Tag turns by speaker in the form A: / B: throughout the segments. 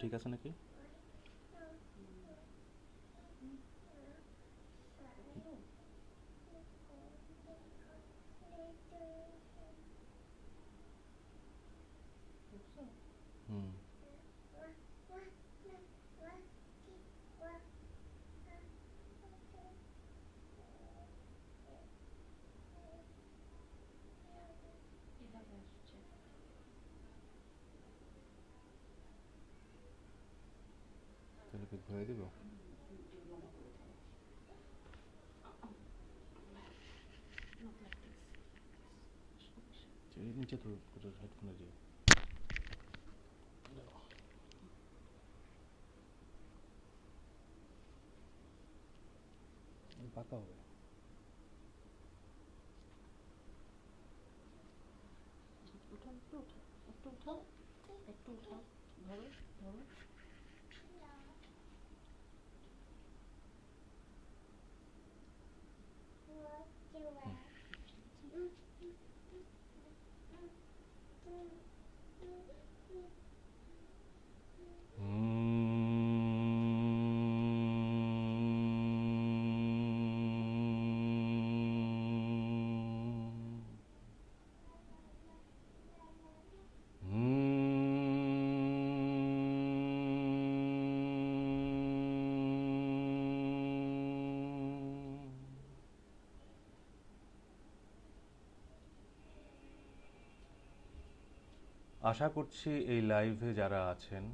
A: ঠিক আছে নাকি? হুম। তাহলে কি ঘুরে দিব? নিচে তো হেডফোনে দিয়ে পাকা হবে। আশা করছি এই লাইভে যারা আছেন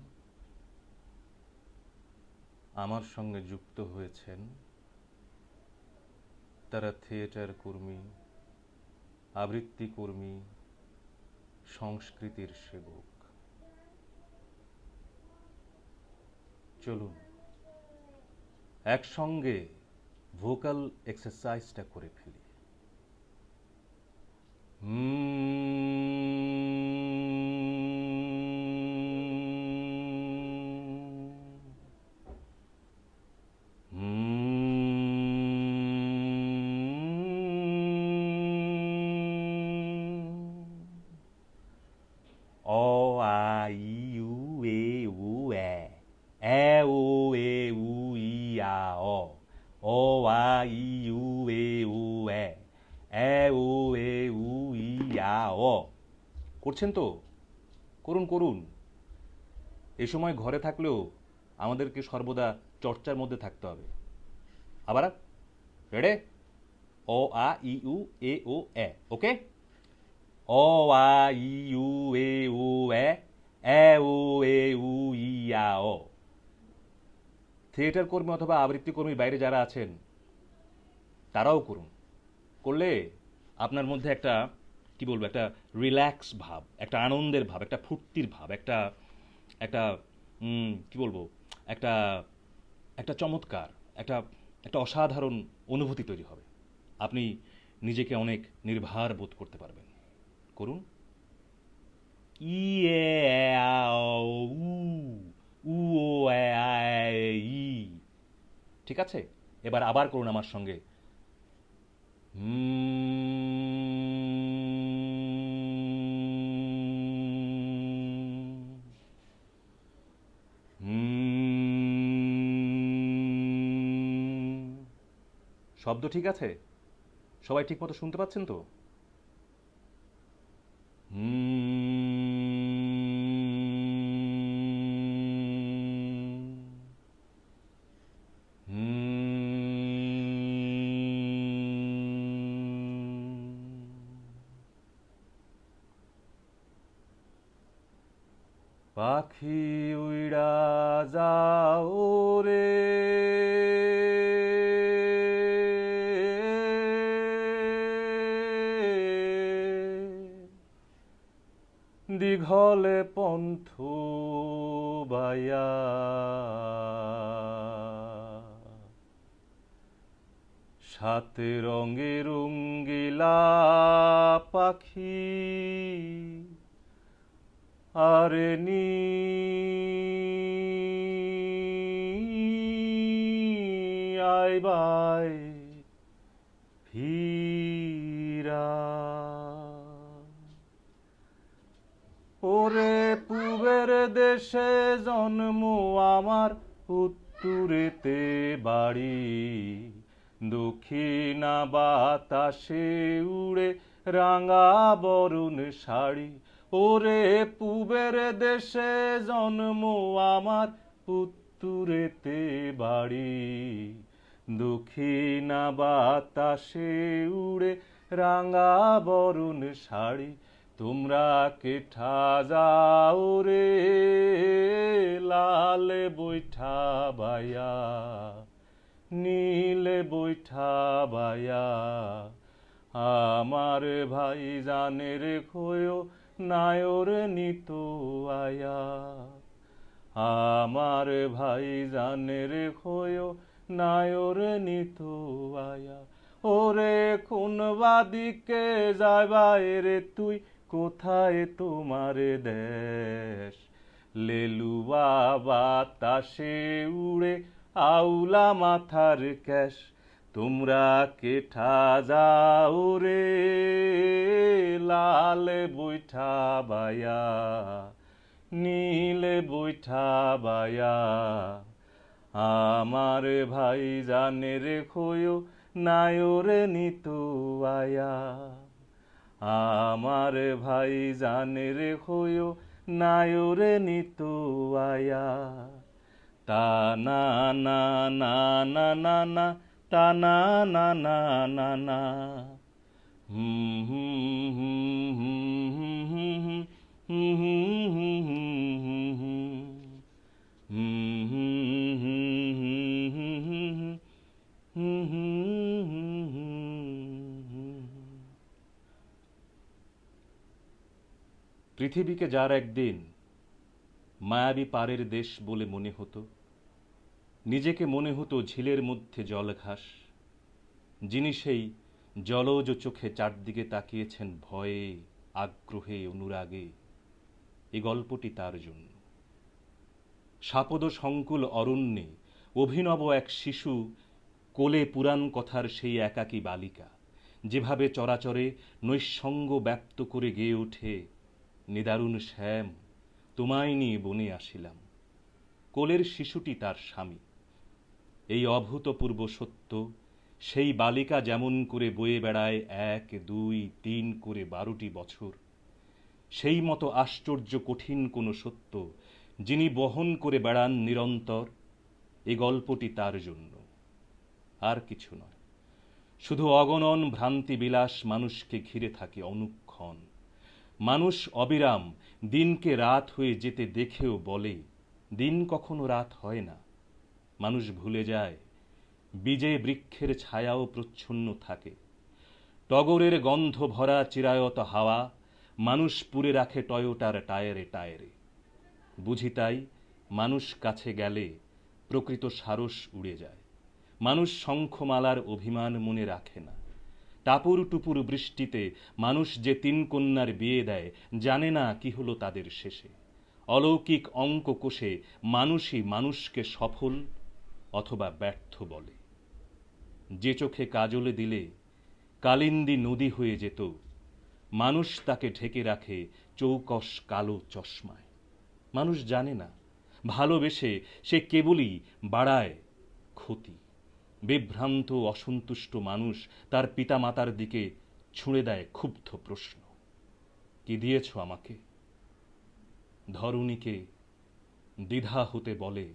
A: আমার সঙ্গে যুক্ত হয়েছেন তারা থিয়েটার কর্মী, আবৃত্তি কর্মী, সংস্কৃতির সেবক। চলুন একসঙ্গে ভোকাল এক্সারসাইজটা করে ফেলি। O A I U E U E O E U I A O O A I U E U E O E U I A O করছেন তো? করুন করুন। এই সময় ঘরে থাকলেও আমাদেরকে সর্বদা চর্চার মধ্যে থাকতে হবে। আবার রেডে? O A I U E O E okay? O A I U E U O E U I A O theatre কর্মী অথবা আবৃত্তি কর্মীর বাইরে যারা আছেন তারাও করুন। করলে আপনার মধ্যে একটা কি বলবো, একটা রিল্যাক্স ভাব, একটা আনন্দের ভাব, একটা ফুর্তির ভাব, একটা একটা কি বলবো, একটা একটা চমৎকার, একটা একটা অসাধারণ অনুভূতি তৈরি হবে। আপনি নিজেকে অনেক নির্ভার বোধ করতে পারবেন। করুন। ঠিক আছে, এবার আবার করুন আমার সঙ্গে। শব্দ ঠিক আছে? সবাই ঠিক মতো শুনতে পাচ্ছেন তো? পাখি উইড়া যাও রে দীঘলে পন্থ বাইয়া, সাতে রঙে রঙ্গিলা পাখি আরে নি আইবাই ফিরা। ও ওরে পূবের দেশে জন্ম আমার, উত্তরেতে বাড়ি, দক্ষিণা বাতাসে উড়ে রাঙা বরণ শাড়ি। ওরে পূবের দেশে জন্ম আমার, উত্তরেতে বাড়ি, দক্ষিণা বাতাসে উড়ে রাঙা বরণ শাড়ি। তোমরা কেঠা যাও রে লাল বৈঠা বায়া, নীলে বৈঠা বায়া, আমার ভাই জানের খোয় নায়র নিত আয়া, আমার ভাই জানের খোয় নায়র নিত আয়া। ওরে কোন বাদিকে যাবাই রে তুই, কোথায় তোমার দেশ? লেলুয়া বাতাসে উড়ে আউলা মাথার ক্যাশ। তোমরা কেঠা যাও রে লাল বৈঠা বায়া, নীলে বৈঠা বায়া, আমার ভাই জানের খোয় নায়র নিত আয়া, আমার ভাই জানের খোয় নায়র নিত আয়া। তা না না না না না না, তা না না না না না, হুম হুম হুম হুম হুম হুম হুম হুম পৃথিবীকে যার একদিন মায়াবী পারের দেশ বলে মনে হতো, নিজেকে মনে হতো ঝিলের মধ্যে জলঘাস, যিনি সেই জলজ চোখে চারদিকে তাকিয়েছেন ভয়ে, আগ্রহে, অনুরাগে, এই গল্পটি তার জন্য। সাপদ সংকুল অরণ্যে অভিনব এক শিশু কোলে পুরাণ কথার সেই একাকী বালিকা, যেভাবে চরাচরে নৈঃসঙ্গ ব্যক্ত করে গেয়ে ওঠে, নিদারুণ শ্যাম তোমায় নিয়ে বনে আসিলাম। কোলের শিশুটি তার স্বামী। এই অভূতপূর্ব সত্য, সেই বালিকা যেমন করে বয়ে বেড়ায় 1, 2, 3 করে 12টি বছর, সেই মতো আশ্চর্য কঠিন কোনো সত্য যিনি বহন করে বেড়ান নিরন্তর, এই গল্পটি তার জন্য, আর কিছু নয়। শুধু অগণন ভ্রান্তি বিলাস মানুষকে ঘিরে থাকে অনুক্ষণ। মানুষ অবিরাম দিনকে রাত হয়ে যেতে দেখেও বলে, দিন কখনো রাত হয় না। মানুষ ভুলে যায় বীজে বৃক্ষের ছায়াও প্রচ্ছন্ন থাকে। টগরের গন্ধ ভরা চিরায়ত হাওয়া মানুষ পুরে রাখে টয়োটার টায়ারে টায়ারে। বুঝি তাই মানুষ কাছে গেলে প্রকৃত সারস উড়ে যায়। মানুষ শঙ্খমালার অভিমান মনে রাখে না। টাপুর টুপুর বৃষ্টিতে মানুষ যে 3 কন্যার বিয়ে দেয়, জানে না কি হলো তাদের শেষে। অলৌকিক অঙ্ক কষে মানুষই মানুষকে সফল অথবা ব্যর্থ বলে। যে চোখে কাজলে দিলে কালিন্দী নদী হয়ে যেত, মানুষ তাকে ঢেকে রাখে চৌকস কালো চশমায়। মানুষ জানে না ভালোবেসে সে কেবলই বাড়ায় ক্ষতি। বিভ্রান্ত অসন্তুষ্ট মানুষ তার পিতামাতার দিকে ছুঁড়ে দেয় ক্ষুব্ধ প্রশ্ন, কি দিয়েছ আমাকে? ধরণীকে দ্বিধা হতে বলে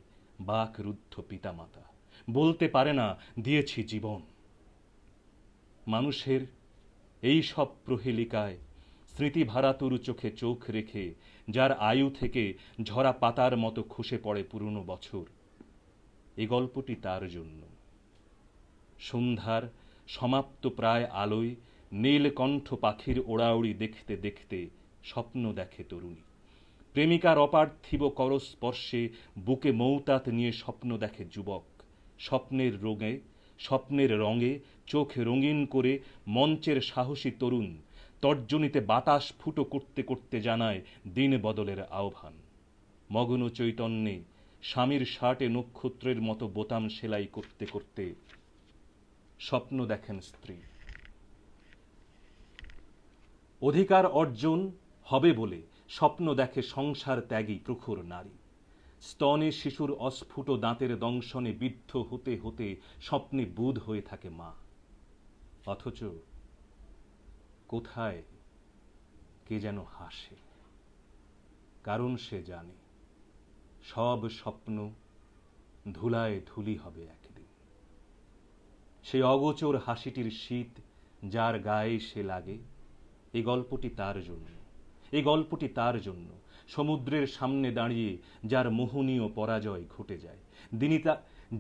A: বাকরুদ্ধ পিতামাতা, বলতে পারে না দিয়েছি জীবন। মানুষের এই সব প্রহেলিকায় স্মৃতি ভারাতুর চোখে চোখ রেখে যার আয়ু থেকে ঝরা পাতার মতো খসে পড়ে পুরনো বছর, এই গল্পটি তার জন্য। সন্ধ্যার সমাপ্ত প্রায় আলোয় নীলকণ্ঠ পাখির ওড়াউড়ি দেখতে দেখতে স্বপ্ন দেখে তরুণী। প্রেমিকার অপার্থিব করস্পর্শে বুকে মৌতাত নিয়ে স্বপ্ন দেখে যুবক। স্বপ্নের রঙে চোখ রঙিন করে মঞ্চের সাহসী তরুণ তর্জনীতে বাতাস ফুটো করতে করতে জানায় দিন বদলের আহ্বান। মগ্ন চৈতন্যে স্বামীর শার্টে নক্ষত্রের মতো বোতাম সেলাই করতে করতে স্বপ্ন দেখেন স্ত্রী। অধিকার অর্জন হবে বলে স্বপ্ন দেখে সংসার ত্যাগী প্রখর নারী। স্তনে শিশুর অস্ফুট দাঁতের দংশনে বিদ্ধ হতে হতে স্বপ্নে বুঁদ হয়ে থাকে মা। অথচ কোথায় কে যেন হাসে, কারণ সে জানে সব স্বপ্ন ধুলায় ধুলি হবে একদিন। সেই অগোচর হাসিটির শীত যার গায়ে সে লাগে, এই গল্পটি তার জন্য, এই গল্পটি তার জন্য। সমুদ্রের সামনে দাঁড়িয়ে যার মোহনীয় পরাজয় ঘটে যায়,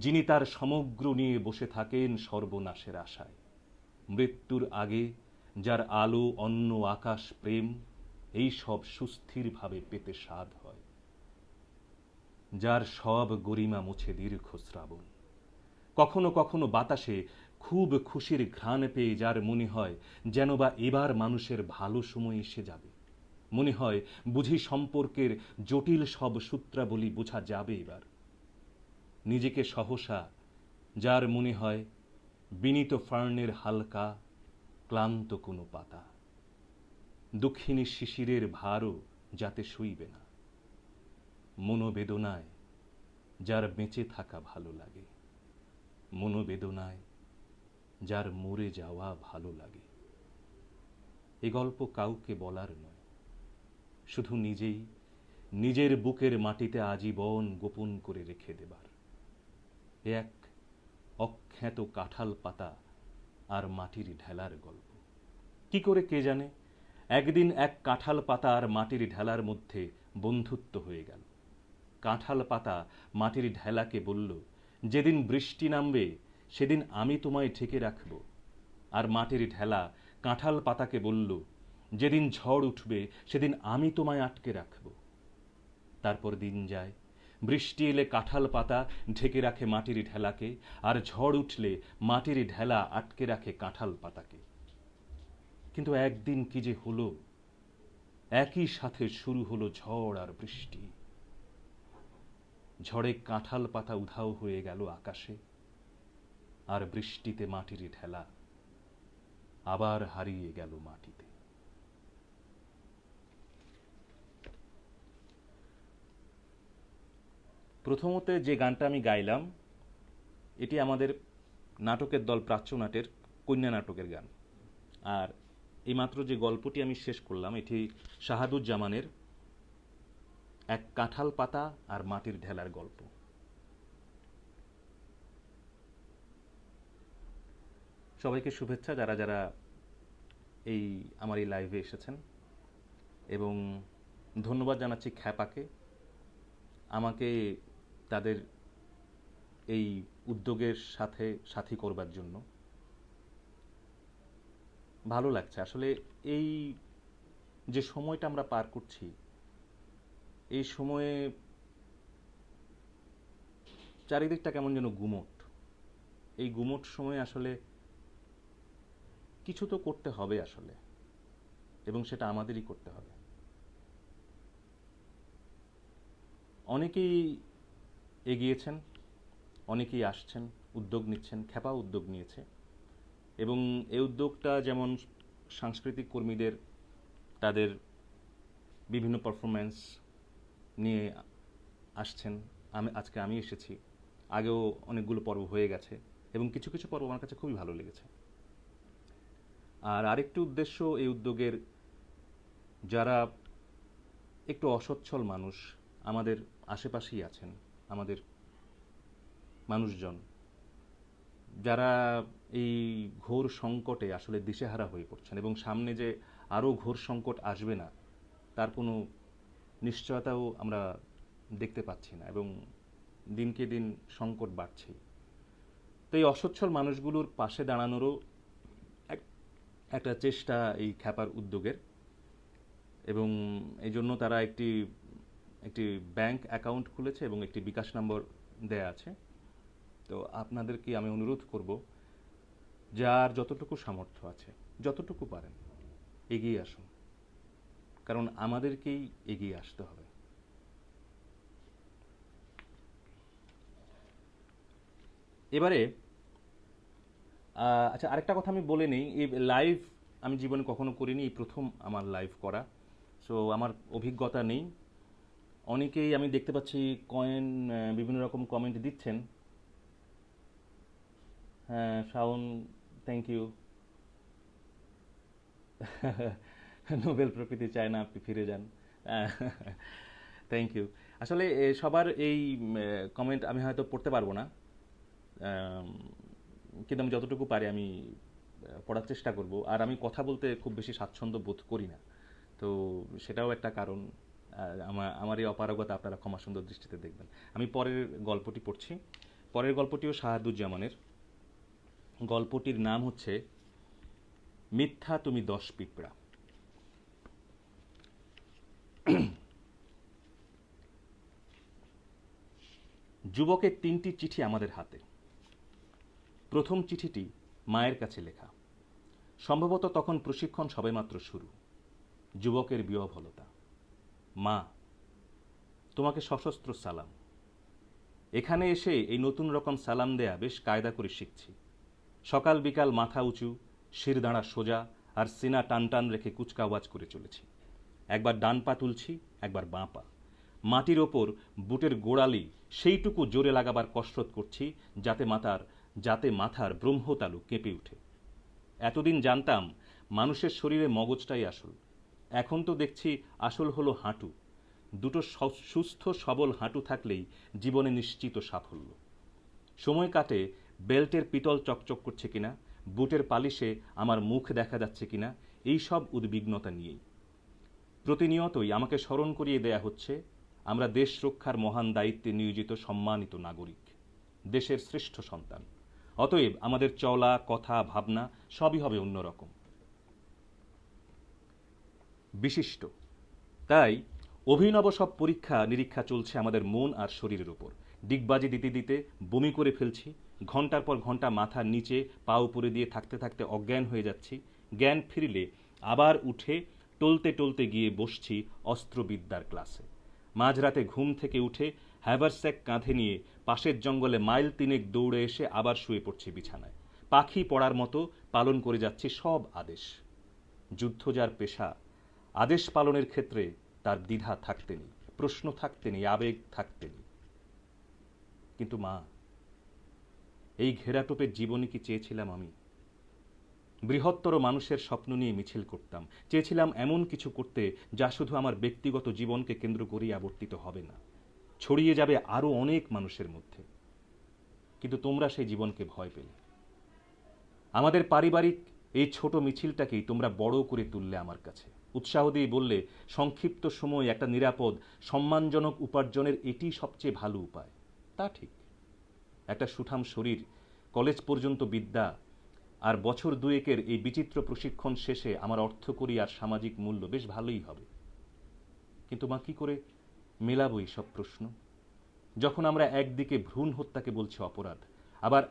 A: যিনি তার সমগ্র নিয়ে বসে থাকেন সর্বনাশের আশায়। মৃত্যুর আগে যার আলো অন্ন আকাশ প্রেম, এই সব সুস্থিরভাবে পেতে সাধ হয়। যার সব গরিমা মুছে দীর্ঘ শ্রাবণ। কখনো কখনো বাতাসে খুব খুশির ঘ্রাণ পেয়ে যার মনে হয় যেন বা এবার মানুষের ভালো সময় এসে যাবে। মনে হয় বুঝি সম্পর্কের জটিল সব সূত্রাবলী বোঝা যাবে এবার। নিজেকে সহসা যার মনে হয় বিনীত ফার্নের হালকা ক্লান্ত কোনো পাতা, দুঃখিনী শিশিরের ভারও যাতে সইবে না। মনোবেদনায় যার বেঁচে থাকা ভালো লাগে, মনোবেদনায় যার মরে যাওয়া ভালো লাগে। এ গল্প কাউকে বলার নয়, শুধু নিজেই নিজের বুকের মাটিতে আজীবন গোপন করে রেখে দেবার। এক অখ্যাত কাঁঠাল পাতা আর মাটির ঢেলার গল্প। কি করে কে জানে একদিন এক কাঁঠাল পাতা আর মাটির ঢেলার মধ্যে বন্ধুত্ব হয়ে গেল। কাঁঠাল পাতা মাটির ঢেলাকে বলল, যেদিন বৃষ্টি নামবে সেদিন আমি তোমায় ঢেকে রাখব। আর মাটির ঢেলা কাঁঠাল পাতাকে বলল, যেদিন ঝড় উঠবে সেদিন আমি তোমায় আটকে রাখব। তারপর দিন যায়, বৃষ্টি এলে কাঁঠাল পাতা ঢেকে রাখে মাটির ঢেলাকে, আর ঝড় উঠলে মাটির ঢেলা আটকে রাখে কাঁঠাল পাতাকে। কিন্তু একদিন কি যে হলো, একই সাথে শুরু হলো ঝড় আর বৃষ্টি। ঝড়ে কাঁঠাল পাতা উধাও হয়ে গেল আকাশে, আর বৃষ্টিতে মাটির ঢেলা আবার হারিয়ে গেল মাটিতে। প্রথমত যে গানটা আমি গাইলাম, এটি আমাদের নাটকের দল প্রাচ্যনাটের কন্যা নাটকের গান। আর এইমাত্র যে গল্পটি আমি শেষ করলাম, এটি শাহাদুজ্জামানের এক কাঁঠাল পাতা আর মাটির ঢেলার গল্প। সবাইকে শুভেচ্ছা যারা যারা আমার এই লাইভে এসেছেন, এবং ধন্যবাদ জানাচ্ছি খ্যাপাকে আমাকে তাদের এই উদ্যোগের সাথে সাথী করবার জন্য। ভালো লাগছে আসলে এই যে সময়টা আমরা পার করছি, এই সময়ে চারিদিকটা কেমন যেন গুমোট। এই গুমোট সময়ে আসলে কিছু তো করতে হবে আসলে, এবং সেটা আমাদেরই করতে হবে। অনেকেই এগিয়েছেন, অনেকেই আসছেন, উদ্যোগ নিচ্ছেন। খ্যাপা উদ্যোগ নিয়েছে, এবং এই উদ্যোগটা যেমন সাংস্কৃতিক কর্মীদের তাদের বিভিন্ন পারফরম্যান্স নিয়ে আসছেন। আজকে আমি এসেছি, আগেও অনেকগুলো পর্ব হয়ে গেছে, এবং কিছু কিছু পর্ব আমার কাছে খুবই ভালো লেগেছে। আর আরেকটি উদ্দেশ্য এই উদ্যোগের, যারা একটু অসচ্ছল মানুষ আমাদের আশেপাশেই আছেন, আমাদের মানুষজন যারা এই ঘোর সংকটে আসলে দিশেহারা হয়ে পড়ছেন, এবং সামনে যে আরও ঘোর সংকট আসবে না তার কোনো নিশ্চয়তাও আমরা দেখতে পাচ্ছি না, এবং দিনকে দিন সংকট বাড়ছেই। তো এই অসচ্ছল মানুষগুলোর পাশে দাঁড়ানোরও একটা চেষ্টা এই খ্যাপার উদ্যোগের, এবং এই জন্য তারা একটি ব্যাংক অ্যাকাউন্ট খুলেছে এবং একটি বিকাশ নম্বর দেয়া আছে। তো আপনাদেরকে আমি অনুরোধ করব, যার যতটুকু সামর্থ্য আছে, যতটুকু পারেন এগিয়ে আসুন, কারণ আমাদেরকেই এগিয়ে আসতে হবে। এবারে আচ্ছা, আরেকটা কথা আমি বলে নেই, এই লাইভ আমি জীবনে কখনো করিনি, এই প্রথম আমার লাইভ করা। সো আমার অভিজ্ঞতা নেই। অনেকেই আমি দেখতে পাচ্ছি কয়েন বিভিন্ন রকম কমেন্ট দিচ্ছেন। হ্যাঁ শাওন, থ্যাংক ইউ। নোবেল প্রকৃতি চায় না আপনি ফিরে যান। Thank you. আসলে সবার এই কমেন্ট আমি হয়তো পড়তে পারবো না, আম, কিন্তু আমি যতটুকু পারি আমি পড়ার চেষ্টা করব। আর আমি কথা বলতে খুব বেশি স্বাচ্ছন্দ্য বোধ করি না, তো সেটাও একটা কারণ। আমার এই অপারগতা আপনারা ক্ষমা সুন্দর দৃষ্টিতে দেখবেন। আমি পরের গল্পটি পড়ছি। পরের গল্পটিও শাহাদুজ্জামানের। গল্পটির নাম হচ্ছে মিথ্যা তুমি 10 পিঁপড়া। যুবকের 3টি চিঠি আমাদের হাতে। প্রথম চিঠিটি মায়ের কাছে লেখা। সম্ভবত তখন প্রশিক্ষণ সবেমাত্র শুরু। যুবকের বিহ্বলতা। মা, তোমাকে সশস্ত্র সালাম। এখানে এসে এই নতুন রকম সালাম দেয়া বেশ কায়দা করে শিখছি। সকাল বিকাল মাথা উঁচু, শিরদাঁড়া সোজা, আর সিনা টান টান রেখে কুচকাওয়াজ করে চলেছি। একবার ডান পা তুলছি, একবার বাঁ পা। মাটির ওপর বুটের গোড়ালি সেইটুকু জোরে লাগাবার কসরত করছি যাতে মাথার ব্রহ্মতালু কেঁপে উঠে। এতদিন জানতাম মানুষের শরীরে মগজটাই আসল। এখন তো দেখছি আসল হলো হাঁটু। দুটো সুস্থ সবল হাঁটু থাকলেই জীবনে নিশ্চিত সাফল্য। সময় কাটে বেল্টের পিতল চকচক করছে কিনা, বুটের পালিশে আমার মুখ দেখা যাচ্ছে কিনা, এই সব উদ্বিগ্নতা নিয়েই। প্রতিনিয়তই আমাকে স্মরণ করিয়ে দেয়া হচ্ছে আমরা দেশ রক্ষার মহান দায়িত্বে নিয়োজিত সম্মানিত নাগরিক, দেশের শ্রেষ্ঠ সন্তান। অতএব আমাদের চলা, কথা, ভাবনা সবই হবে অন্যরকম, বিশিষ্ট। তাই অভিনব সব পরীক্ষা নিরীক্ষা চলছে আমাদের মন আর শরীরের উপর। ডিগবাজি দিতে দিতে বমি করে ফেলছি। ঘন্টার পর ঘন্টা মাথার নিচে পা উপরে দিয়ে থাকতে থাকতে অজ্ঞান হয়ে যাচ্ছি। জ্ঞান ফিরলে আবার উঠে টলতে টলতে গিয়ে বসছি অস্ত্রবিদ্যার ক্লাসে। মাঝরাতে ঘুম থেকে উঠে হ্যাভারস্যাক কাঁধে নিয়ে পাশের জঙ্গলে মাইল 3 দৌড়ে এসে আবার শুয়ে পড়ছি বিছানায়। পাখি পড়ার মতো পালন করে যাচ্ছি সব আদেশ। যুদ্ধ যার পেশা, আদেশ পালনের ক্ষেত্রে তার দ্বিধা থাকতে নেই, প্রশ্ন থাকতে নেই, আবেগ থাকতে নেই। কিন্তু মা, এই ঘেরাটোপের জীবনে কি চেয়েছিলাম আমি? বৃহত্তর মানুষের স্বপ্ন নিয়ে মিছিল করতাম। চেয়েছিলাম এমন কিছু করতে যা শুধু আমার ব্যক্তিগত জীবনকে কেন্দ্র করেই আবর্তিত হবে না, ছড়িয়ে যাবে আরো অনেক মানুষের মধ্যে। কিন্তু তোমরা সেই জীবনকে ভয় পেলে। আমাদের পারিবারিক এই ছোট মিছিলটাকেই তোমরা বড় করে তুললে আমার কাছে। উৎসাহ দিয়ে বললে, সংক্ষিপ্ত সময় একটা নিরাপদ সম্মানজনক উপার্জনের এটি সবচেয়ে ভালো উপায়। তা ঠিক। একটা সুঠাম শরীর, কলেজ পর্যন্ত বিদ্যা, আর বছর 2 এই বিচিত্র প্রশিক্ষণ শেষে আমার অর্থকরী আর সামাজিক মূল্য বেশ ভালোই হবে। কিন্তু মা, কি করে মেলাবো এই সব প্রশ্ন, যখন আমরা একদিকে ভ্রূণ হত্যাকে বলছি অপরাধ, আবার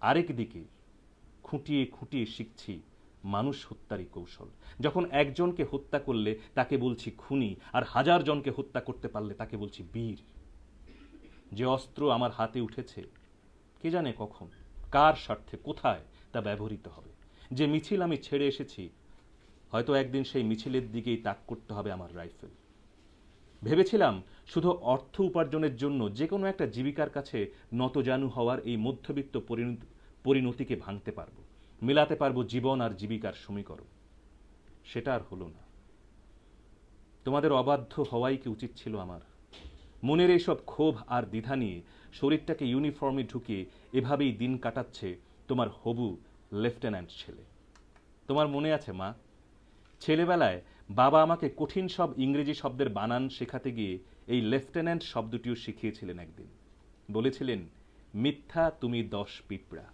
A: আরেক দিকে খুঁটিয়ে খুঁটিয়ে শিখছি মানুষ হত্যারই কৌশল। যখন একজনকে হত্যা করলে তাকে বলছি খুনি, আর 1000 জনকে হত্যা করতে পারলে তাকে বলছি বীর। যে অস্ত্র আমার হাতে উঠেছে, কে জানে কখন, কার স্বার্থে, কোথায় তা ব্যবহৃত হবে। যে মিছিল আমি ছেড়ে এসেছি, হয়তো একদিন সেই মিছিলের দিকেই তাক করতে হবে আমার রাইফেল। ভেবেছিলাম শুধু অর্থ উপার্জনের জন্য যে কোনো একটা জীবিকার কাছে নতজানু হওয়ার এই মধ্যবিত্ত পরিণতিকে ভাঙতে পারবো, মেলাতে পারবো জীবন আর জীবিকার সমীকরণ। সেটা আর হলো না। তোমাদের অবাধ্য হওয়াই কি উচিত ছিল আমার? মনের এইসব ক্ষোভ আর দ্বিধা নিয়ে শরীরটাকে ইউনিফর্মে ঢুকিয়ে এভাবেই দিন কাটাচ্ছে তোমার হবু লেফটেন্যান্ট ছেলে। তোমার মনে আছে মা, ছেলেবেলায় বাবা আমাকে কঠিন সব ইংরেজি শব্দের বানান শেখাতে গিয়ে এই লেফটেন্যান্ট শব্দটিও শিখিয়েছিলেন একদিন। বলেছিলেন, মিথ্যা তুমি 10 পিঁপড়া।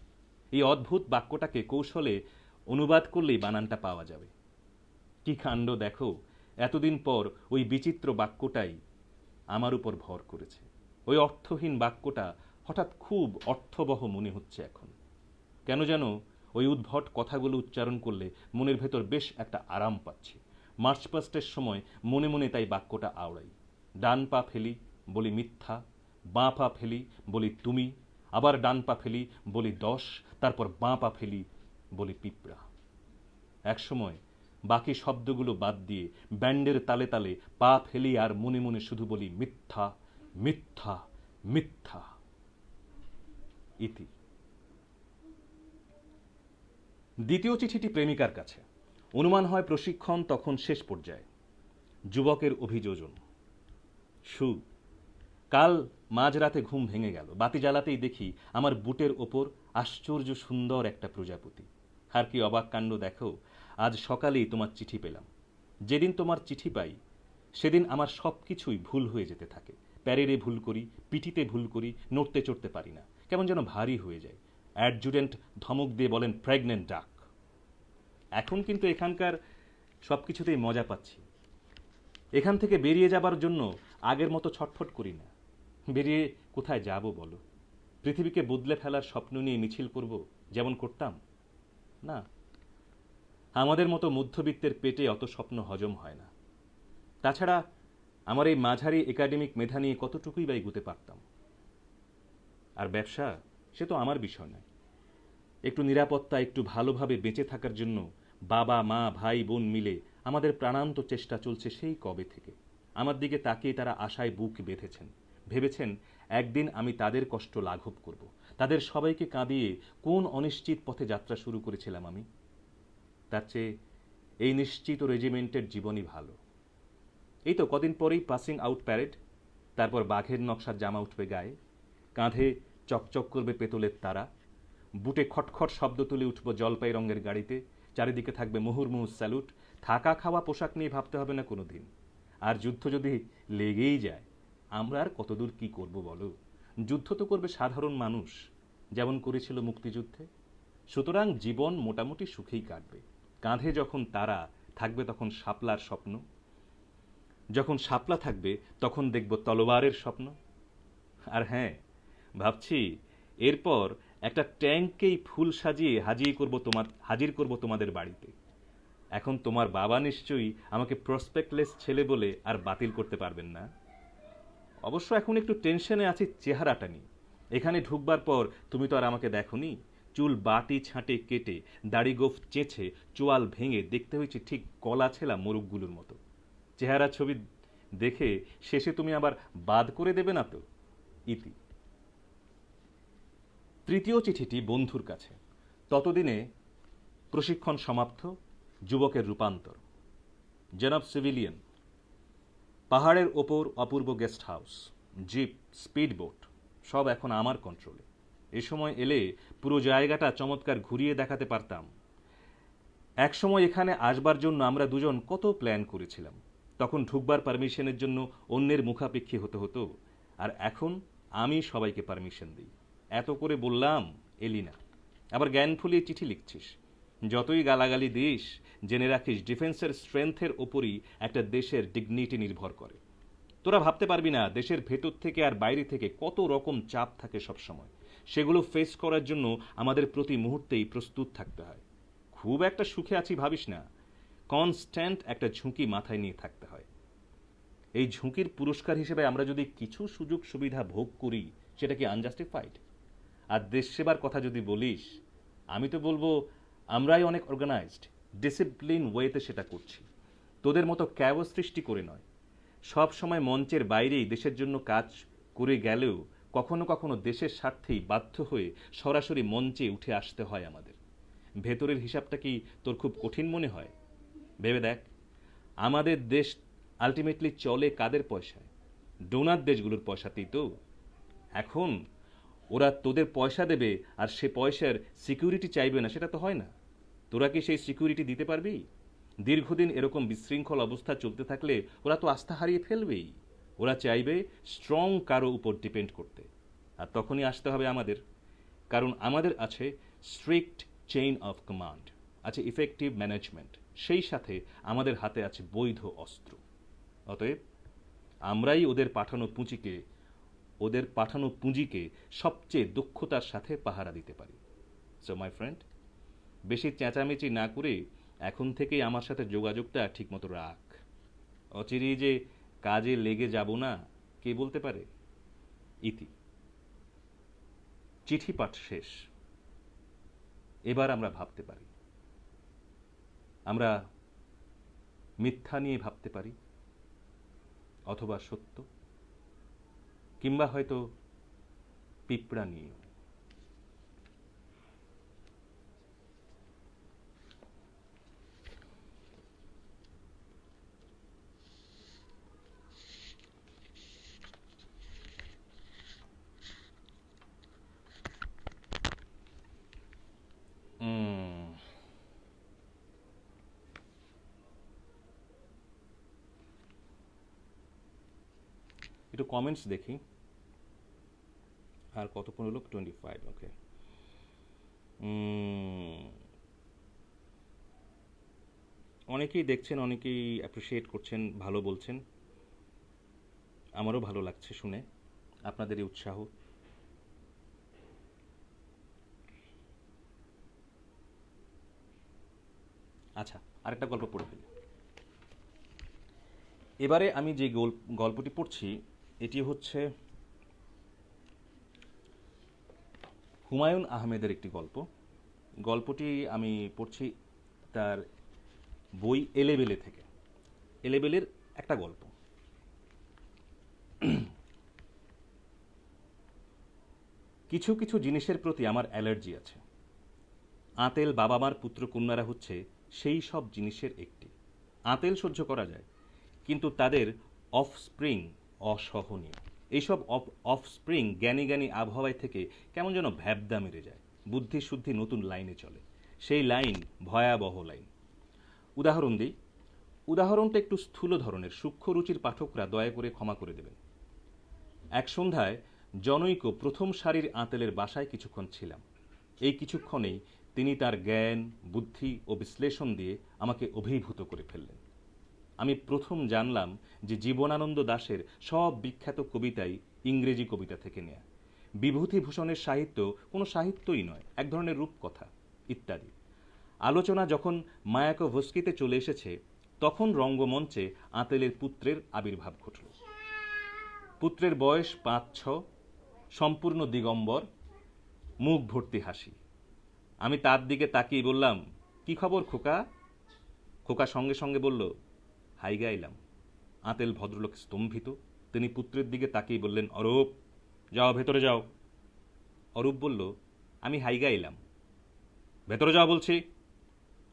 A: এই অদ্ভুত বাক্যটাকে কৌশলে অনুবাদ করলেই বানানটা পাওয়া যাবে। কি কাণ্ড দেখো, এতদিন পর ওই বিচিত্র বাক্যটাই আমার উপর ভর করেছে। ওই অর্থহীন বাক্যটা হঠাৎ খুব অর্থবহ মনে হচ্ছে এখন। কেন যেন ওই উদ্ভট কথাগুলো উচ্চারণ করলে মনের ভেতর বেশ একটা আরাম পাচ্ছি। মার্চ পাস্টের সময় মনে মনে তাই বাক্যটা আওড়াই। ডান পা ফেলি, বলি মিথ্যা, বাঁ পা ফেলি, বলি তুমি, আবার ডান পা ফেলি, বলি 10, তারপর বাঁ পা ফেলি, বলি পিঁপড়া। একসময় বাকি শব্দগুলো বাদ দিয়ে ব্যান্ডের তালে তালে পা ফেলি আর মনে মনে শুধু বলি মিথ্যা, মিথ্যা, মিথ্যা। ইতি। দ্বিতীয় চিঠিটি প্রেমিকার কাছে। অনুমান হয় প্রশিক্ষণ তখন শেষ পর্যায়ে। যুবকের অভিযোজন। সু। কাল মাঝরাতে ঘুম ভেঙে গেল। বাতি জ্বালাতেই দেখি আমার বুটের ওপর আশ্চর্য সুন্দর একটা প্রজাপতি। আর কি অবাক কাণ্ড দেখো, আজ সকালেই তোমার চিঠি পেলাম। যেদিন তোমার চিঠি পাই সেদিন আমার সব কিছুই ভুল হয়ে যেতে থাকে। প্যারেডে ভুল করি, পিটিতে ভুল করি, নড়তে চড়তে পারি না, কেমন যেন ভারী হয়ে যায়। অ্যাডজুটেন্ট ধমক দিয়ে বলেন প্রেগনেন্ট ডাক। এখন কিন্তু এখানকার সব কিছুতেই মজা পাচ্ছি। এখান থেকে বেরিয়ে যাবার জন্য আগের মতো ছটফট করি না। বেরিয়ে কোথায় যাব বলো? পৃথিবীকে বদলে ফেলার স্বপ্ন নিয়ে মিছিল করব যেমন করতাম? না, আমাদের মতো মধ্যবিত্তের পেটে অত স্বপ্ন হজম হয় না। তাছাড়া আমার এই মাঝারি একাডেমিক মেধা নিয়ে কতটুকুই বা এগুতে পারতাম। আর ব্যবসা, সে তো আমার বিষয় নয়। একটু নিরাপত্তা, একটু ভালোভাবে বেঁচে থাকার জন্য বাবা মা ভাই বোন মিলে আমাদের প্রাণান্ত চেষ্টা চলছে সেই কবে থেকে। আমার দিকে তাকিয়ে তারা আশায় বুক বেঁধেছেন, ভেবেছেন একদিন আমি তাদের কষ্ট লাঘব করব। তাদের সবাইকে কাঁদিয়ে কোন অনিশ্চিত পথে যাত্রা শুরু করেছিলাম আমি। তার চেয়ে এই নিশ্চিত রেজিমেন্টের জীবনই ভালো। এই তো কদিন পরেই পাসিং আউট প্যারেড, তারপর বাঘের নকশার জামা উঠবে গায়ে, কাঁধে চকচক করবে পেতলের তারা, বুটে খটখট শব্দ তুলে উঠব জলপাই রঙের গাড়িতে, চারিদিকে থাকবে মুহুর্মুহু স্যালুট। থাকা খাওয়া পোশাক নিয়ে ভাবতে হবে না কোনো দিন। আর যুদ্ধ যদি লেগেই যায়, আমরা আর কতদূর কি করব বলো? যুদ্ধ তো করবে সাধারণ মানুষ, যেমন করেছিল মুক্তিযুদ্ধে। সুতরাং জীবন মোটামুটি সুখেই কাটবে। কাঁধে যখন তারা থাকবে তখন শাপলার স্বপ্ন, যখন শাপলা থাকবে তখন দেখব তলোয়ারের স্বপ্ন। আর হ্যাঁ, ভাবছি এরপর একটা ট্যাঙ্ককেই ফুল সাজিয়ে হাজির করব তোমাদের বাড়িতে। এখন তোমার বাবা নিশ্চয়ই আমাকে প্রসপেক্টলেস ছেলে বলে আর বাতিল করতে পারবেন না। অবশ্য এখন একটু টেনশনে আছি চেহারাটা নিয়ে। এখানে ঢুকবার পর তুমি তো আর আমাকে দেখোনি। চুল বাটি ছাঁটে কেটে, দাড়ি গোঁফ চেঁচে, চোয়াল ভেঙে দেখতে হয়েছে ঠিক কলা ছেলা মোরগগুলোর মতো। চেহারা ছবি দেখে শেষে তুমি আবার বাদ করে দেবে না তো? ইতি। তৃতীয় চিঠিটি বন্ধুর কাছে। ততদিনে প্রশিক্ষণ সমাপ্ত, যুবকের রূপান্তর। জনাব সিভিলিয়ান, পাহাড়ের ওপর অপূর্ব guest house, jeep, speed boat সব এখন আমার কন্ট্রোলে। এ সময় এলে পুরো জায়গাটা চমৎকার ঘুরিয়ে দেখাতে পারতাম। একসময় এখানে আসবার জন্য আমরা দুজন কত প্ল্যান করেছিলাম। তখন ঢুকবার পারমিশনের জন্য অন্যের মুখাপেক্ষী হতে হতো, আর এখন আমি সবাইকে পারমিশন দিই। এত করে বললাম, এলি না, আবার জ্ঞান ফুলিয়ে চিঠি লিখছিস। যতই গালাগালি দিস, জেনে রাখিস ডিফেন্সের স্ট্রেংথের ওপরই একটা দেশের ডিগনিটি নির্ভর করে। তোরা ভাবতে পারবি না দেশের ভেতর থেকে আর বাইরে থেকে কত রকম চাপ থাকে সব সময়। সেগুলো ফেস করার জন্য আমাদের প্রতি মুহূর্তেই প্রস্তুত থাকতে হয়। খুব একটা সুখে আছি ভাবিস না, কনস্ট্যান্ট একটা ঝুঁকি মাথায় নিয়ে থাকতে হয়। এই ঝুঁকির পুরস্কার হিসেবে আমরা যদি কিছু সুযোগ সুবিধা ভোগ করি, সেটা কি আনজাস্টিফাইড? আর দেশ সেবার কথা যদি বলিস, আমি তো বলবো আমরাই অনেক অর্গানাইজড, ডিসিপ্লিন ওয়েতে সেটা করছি। তোদের মতো ক্যাওস সৃষ্টি করে নয়। সব সময় মঞ্চের বাইরেই দেশের জন্য কাজ করে গেলেও কখনো কখনো দেশের স্বার্থেই বাধ্য হয়ে সরাসরি মঞ্চে উঠে আসতে হয় আমাদের। ভেতরের হিসাবটা কি তোর খুব কঠিন মনে হয়? ভেবে দেখ, আমাদের দেশ আলটিমেটলি চলে কাদের পয়সায়? ডোনার দেশগুলোর পয়সাতেই তো। এখন ওরা তোদের পয়সা দেবে আর সে পয়সার সিকিউরিটি চাইবে না, সেটা তো হয় না। তোরা কি সেই সিকিউরিটি দিতে পারবি? দীর্ঘদিন এরকম বিশৃঙ্খল অবস্থা চলতে থাকলে ওরা তো আস্থা হারিয়ে ফেলবেই। ওরা চাইবে স্ট্রং কারো উপর ডিপেন্ড করতে, আর তখনই আসতে হবে আমাদের। কারণ আমাদের আছে স্ট্রিক্ট চেইন অফ কমান্ড, আছে ইফেক্টিভ ম্যানেজমেন্ট, সেই সাথে আমাদের হাতে আছে বৈধ অস্ত্র। অতএব আমরাই ওদের পাঠানো পুঁজিকে সবচেয়ে দক্ষতার সাথে পাহারা দিতে পারি। সো মাই ফ্রেন্ড, বেশি চেঁচামেচি না করে এখন থেকেই আমার সাথে যোগাযোগটা ঠিকমতো রাখ। অচিরেই যে কাজে লেগে যাব না, কে বলতে পারে? ইতি। চিঠি পাঠ শেষ। এবার আমরা ভাবতে পারি। আমরা মিথ্যা নিয়ে ভাবতে পারি, অথবা সত্য, কিংবা হয়তো পিঁপড়া নিয়ে। একটু কমেন্টস দেখি। আর কতক্ষণ হলো? 25। ওকে। অনেকেই দেখছেন, অনেকেই অ্যাপ্রিসিয়েট করছেন, ভালো বলছেন। আমারও ভালো লাগছে শুনে আপনাদের এই উৎসাহ। আচ্ছা, আরেকটা গল্প পড়ে ফেলি। এবারে আমি যে গল্পটি পড়ছি এটি হচ্ছে হুমায়ুন আহমেদের একটি গল্প। গল্পটি আমি পড়ছি তার বই এলেবেলে থেকে। এলেবেলের একটা গল্প। কিছু কিছু জিনিসের প্রতি আমার অ্যালার্জি আছে। আঁতেল বাবা মার পুত্র কন্যারা হচ্ছে সেই সব জিনিসের একটি। আঁতেল সহ্য করা যায়, কিন্তু তাদের অফস্প্রিং অসহনীয়। এইসব অফস্প্রিং জ্ঞানী জ্ঞানী আবহাওয়ায় থেকে কেমন যেন ভ্যাবদা মেরে যায়। বুদ্ধি শুদ্ধি নতুন লাইনে চলে। সেই লাইন ভয়াবহ লাইন। উদাহরণ দিই। উদাহরণটা একটু স্থূল ধরনের, সূক্ষ্ম রুচির পাঠকরা দয়া করে ক্ষমা করে দেবেন। এক সন্ধ্যায় জনৈক প্রথম সারির আঁতেলের বাসায় কিছুক্ষণ ছিলাম। এই কিছুক্ষণেই তিনি তার জ্ঞান, বুদ্ধি ও বিশ্লেষণ দিয়ে আমাকে অভিভূত করে ফেললেন। আমি প্রথম জানলাম যে জীবনানন্দ দাশের সব বিখ্যাত কবিতাই ইংরেজি কবিতা থেকে নেয়া। বিভূতিভূষণের সাহিত্য কোনো সাহিত্যই নয়, এক ধরনের রূপকথা ইত্যাদি। আলোচনা যখন মায়াকোভস্কিতে চলে এসেছে, তখন রঙ্গমঞ্চে আঁতেলের পুত্রের আবির্ভাব ঘটল। পুত্রের বয়স 5-6, সম্পূর্ণ দিগম্বর, মুখ ভর্তি হাসি। আমি তার দিকে তাকিয়ে বললাম, কি খবর খোকা? খোকা সঙ্গে সঙ্গে বলল, হাই গাইলাম। আঁতেল ভদ্রলোক স্তম্ভিত। তিনি পুত্রের দিকে তাকিয়ে বললেন, অরূপ, যাও ভেতরে যাও। অরূপ বলল, আমি হাই গাইলাম। ভেতরে যাও বলছি।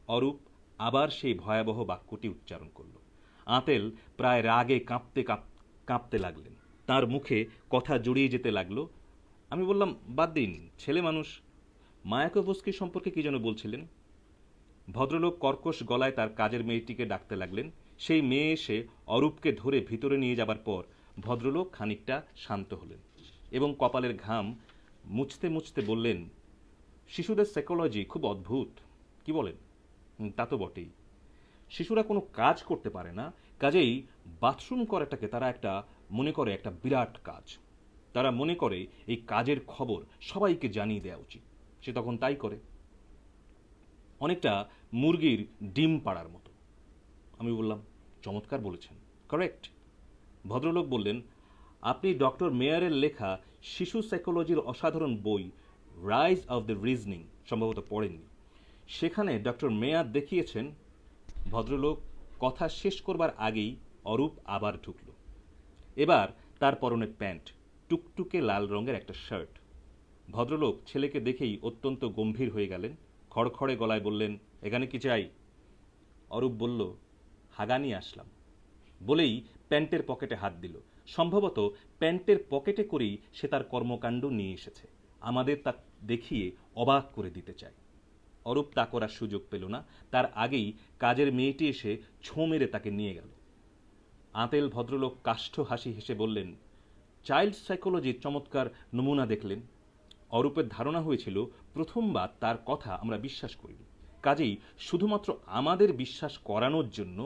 A: অরূপ আবার সেই ভয়াবহ বাক্যটি উচ্চারণ করল। আঁতেল প্রায় রাগে কাঁপতে লাগলেন। তার মুখে কথা জড়িয়ে যেতে লাগলো। আমি বললাম, বাদ দিন, ছেলে মানুষ। মায়াকোভস্কি সম্পর্কে কি যেন বলছিলেন। ভদ্রলোক কর্কশ গলায় তার কাজের মেয়েটিকে ডাকতে লাগলেন। সেই মেয়ে এসে অরূপকে ধরে ভিতরে নিয়ে যাবার পর ভদ্রলোক খানিকটা শান্ত হলেন এবং কপালের ঘাম মুছতে মুছতে বললেন, শিশুদের সাইকোলজি খুব অদ্ভুত। কি বলেন? তা তো বটেই। শিশুরা কোনো কাজ করতে পারে না, কাজেই বাথরুম করাটাকে তারা মনে করে একটা বিরাট কাজ। তারা মনে করে এই কাজের খবর সবাইকে জানিয়ে দেওয়া উচিত। সে তখন তাই করে। অনেকটা মুরগির ডিম পাড়ার মতো। আমি বললাম, চমৎকার বলেছেন, কারেক্ট। ভদ্রলোক বললেন, আপনি ডক্টর মেয়ারের লেখা শিশু সাইকোলজির অসাধারণ বই রাইজ অফ দ্য রিজনিং সম্ভবত পড়েননি। সেখানে ডক্টর মেয়ার দেখিয়েছেন। ভদ্রলোক কথা শেষ করবার আগেই অরূপ আবার ঢুকল। এবার তার পরনে প্যান্ট, টুকটুকে লাল রঙের একটা শার্ট। ভদ্রলোক ছেলেকে দেখেই অত্যন্ত গম্ভীর হয়ে গেলেন। খড়খড়ে গলায় বললেন, এখানে কি চাই? অরূপ বলল, হাগা নিয়ে আসলাম। বলেই প্যান্টের পকেটে হাত দিল। সম্ভবত প্যান্টের পকেটে করেই সে তার কর্মকাণ্ড নিয়ে এসেছে। আমাদের তা দেখিয়ে অবাক করে দিতে চায়। অরূপ তা করার সুযোগ পেল না। তার আগেই কাজের মেয়েটি এসে ছোঁ মেরে তাকে নিয়ে গেল। আঁতেল ভদ্রলোক কাষ্ঠ হাসি হেসে বললেন, চাইল্ড সাইকোলজির চমৎকার নমুনা দেখলেন। অরূপের ধারণা হয়েছিল প্রথমবার তার কথা আমরা বিশ্বাস করিনি। কাজেই শুধুমাত্র আমাদের বিশ্বাস করানোর জন্য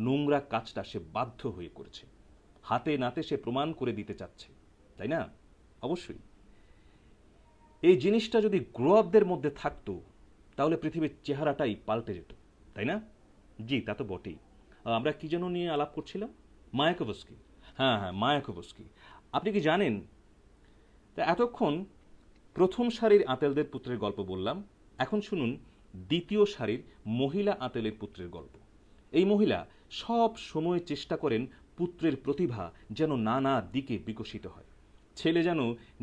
A: নোংরা কাজটা সে বাধ্য হয়ে করেছে। হাতে নাতে সে প্রমাণ করে দিতে চাচ্ছে, তাই না? অবশ্যই। এই জিনিসটা যদি গ্রো আপদের মধ্যে থাকতো, তাহলে পৃথিবীর চেহারাটাই পাল্টে যেত, তাই না? জি, তা তো বটেই। আমরা কি যেন নিয়ে আলাপ করছিলাম? মায়াকোভস্কি। হ্যাঁ, মায়াকোভস্কি। আপনি কি জানেন, তা এতক্ষণ প্রথম সারির আঁতেলদের পুত্রের গল্প বললাম। এখন শুনুন দ্বিতীয় সারির মহিলা আঁতেলের পুত্রের গল্প। এই মহিলা সব সময় চেষ্টা করেন পুত্রের প্রতিভা যেন নানা দিকে বিকশিত হয়, ছেলে যেন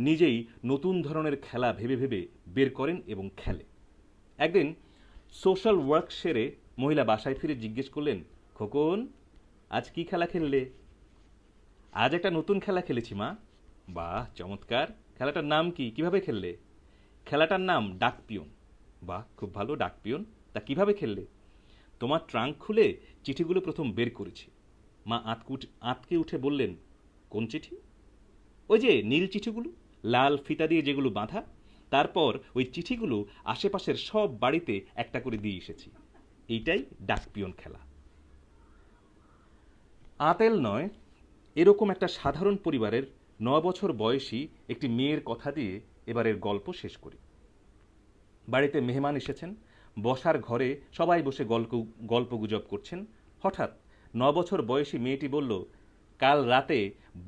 A: নিজেই নতুন ধরনের খেলা ভেবে ভেবে বের করেন এবং খেলে। একদিন সোশ্যাল ওয়ার্ক সেরে মহিলা বাসায় ফিরে জিজ্ঞেস করলেন, খোকন, আজ কি খেলা খেললে? আজ একটা নতুন খেলা খেলেছি মা। বাহ, চমৎকার! খেলাটার নাম কি, কিভাবে খেললে? খেলাটার নাম ডাক পিয়ন। বাহ, খুব ভালো, ডাক পিয়ন। তা কিভাবে খেললে? তোমার ট্রাঙ্ক খুলে চিঠিগুলো প্রথম বের করেছি। মা আঁতকে উঠে বললেন, কোন চিঠি? ওই যে নীল চিঠিগুলো, লাল ফিতা দিয়ে যেগুলো বাঁধা। তারপর ওই চিঠিগুলো আশেপাশের সব বাড়িতে একটা করে দিয়ে এসেছি। এইটাই ডাক পিয়ন খেলা। আতেল নয়, এরকম একটা সাধারণ পরিবারের 9 বছর বয়সী একটি মেয়ের কথা দিয়ে এবারের গল্প শেষ করি। বাড়িতে মেহমান এসেছেন, বসার ঘরে সবাই বসে গল্পগুজব করছেন। হঠাৎ 9 বছর বয়সী মেয়েটি বলল, কাল রাতে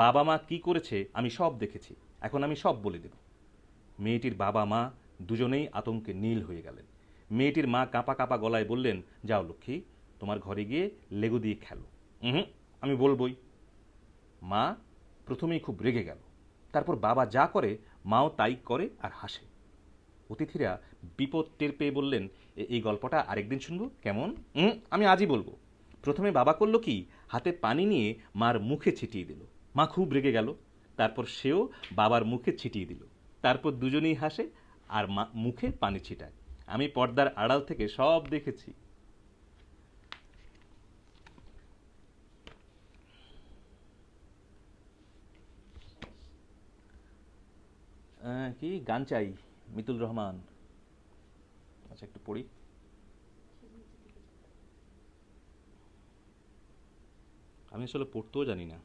A: বাবা মা কি করেছে আমি সব দেখেছি, এখন আমি সব বলে দেব। মেয়েটির বাবা মা দুজনেই আতঙ্কে নীল হয়ে গেলেন। মেয়েটির মা কাঁপা কাঁপা গলায় বললেন, যাও লক্ষ্মী, তোমার ঘরে গিয়ে লেগো দিয়ে খেলো। আমি বলবই। মা প্রথমেই খুব রেগে গেল। তারপর বাবা যা করে মাও তাই করে আর হাসে। অতিথিরা বিপদ টের পেয়ে বললেন, এই গল্পটা আরেকদিন শুনবো, কেমন? আমি আজই বলবো। প্রথমে বাবা করলো কি, হাতে পানি নিয়ে মার মুখে ছিটিয়ে দিল। মা খুব রেগে গেল। তারপর সেও বাবার মুখে ছিটিয়ে দিল। তারপর দুজনেই হাসে আর মা মুখে পানি ছিটায়। আমি পর্দার আড়াল থেকে সব দেখেছি। কি গান চাই? মিতুল রহমান। আচ্ছা, একটু পড়ি। আমি আসলে পড়তেও জানি না।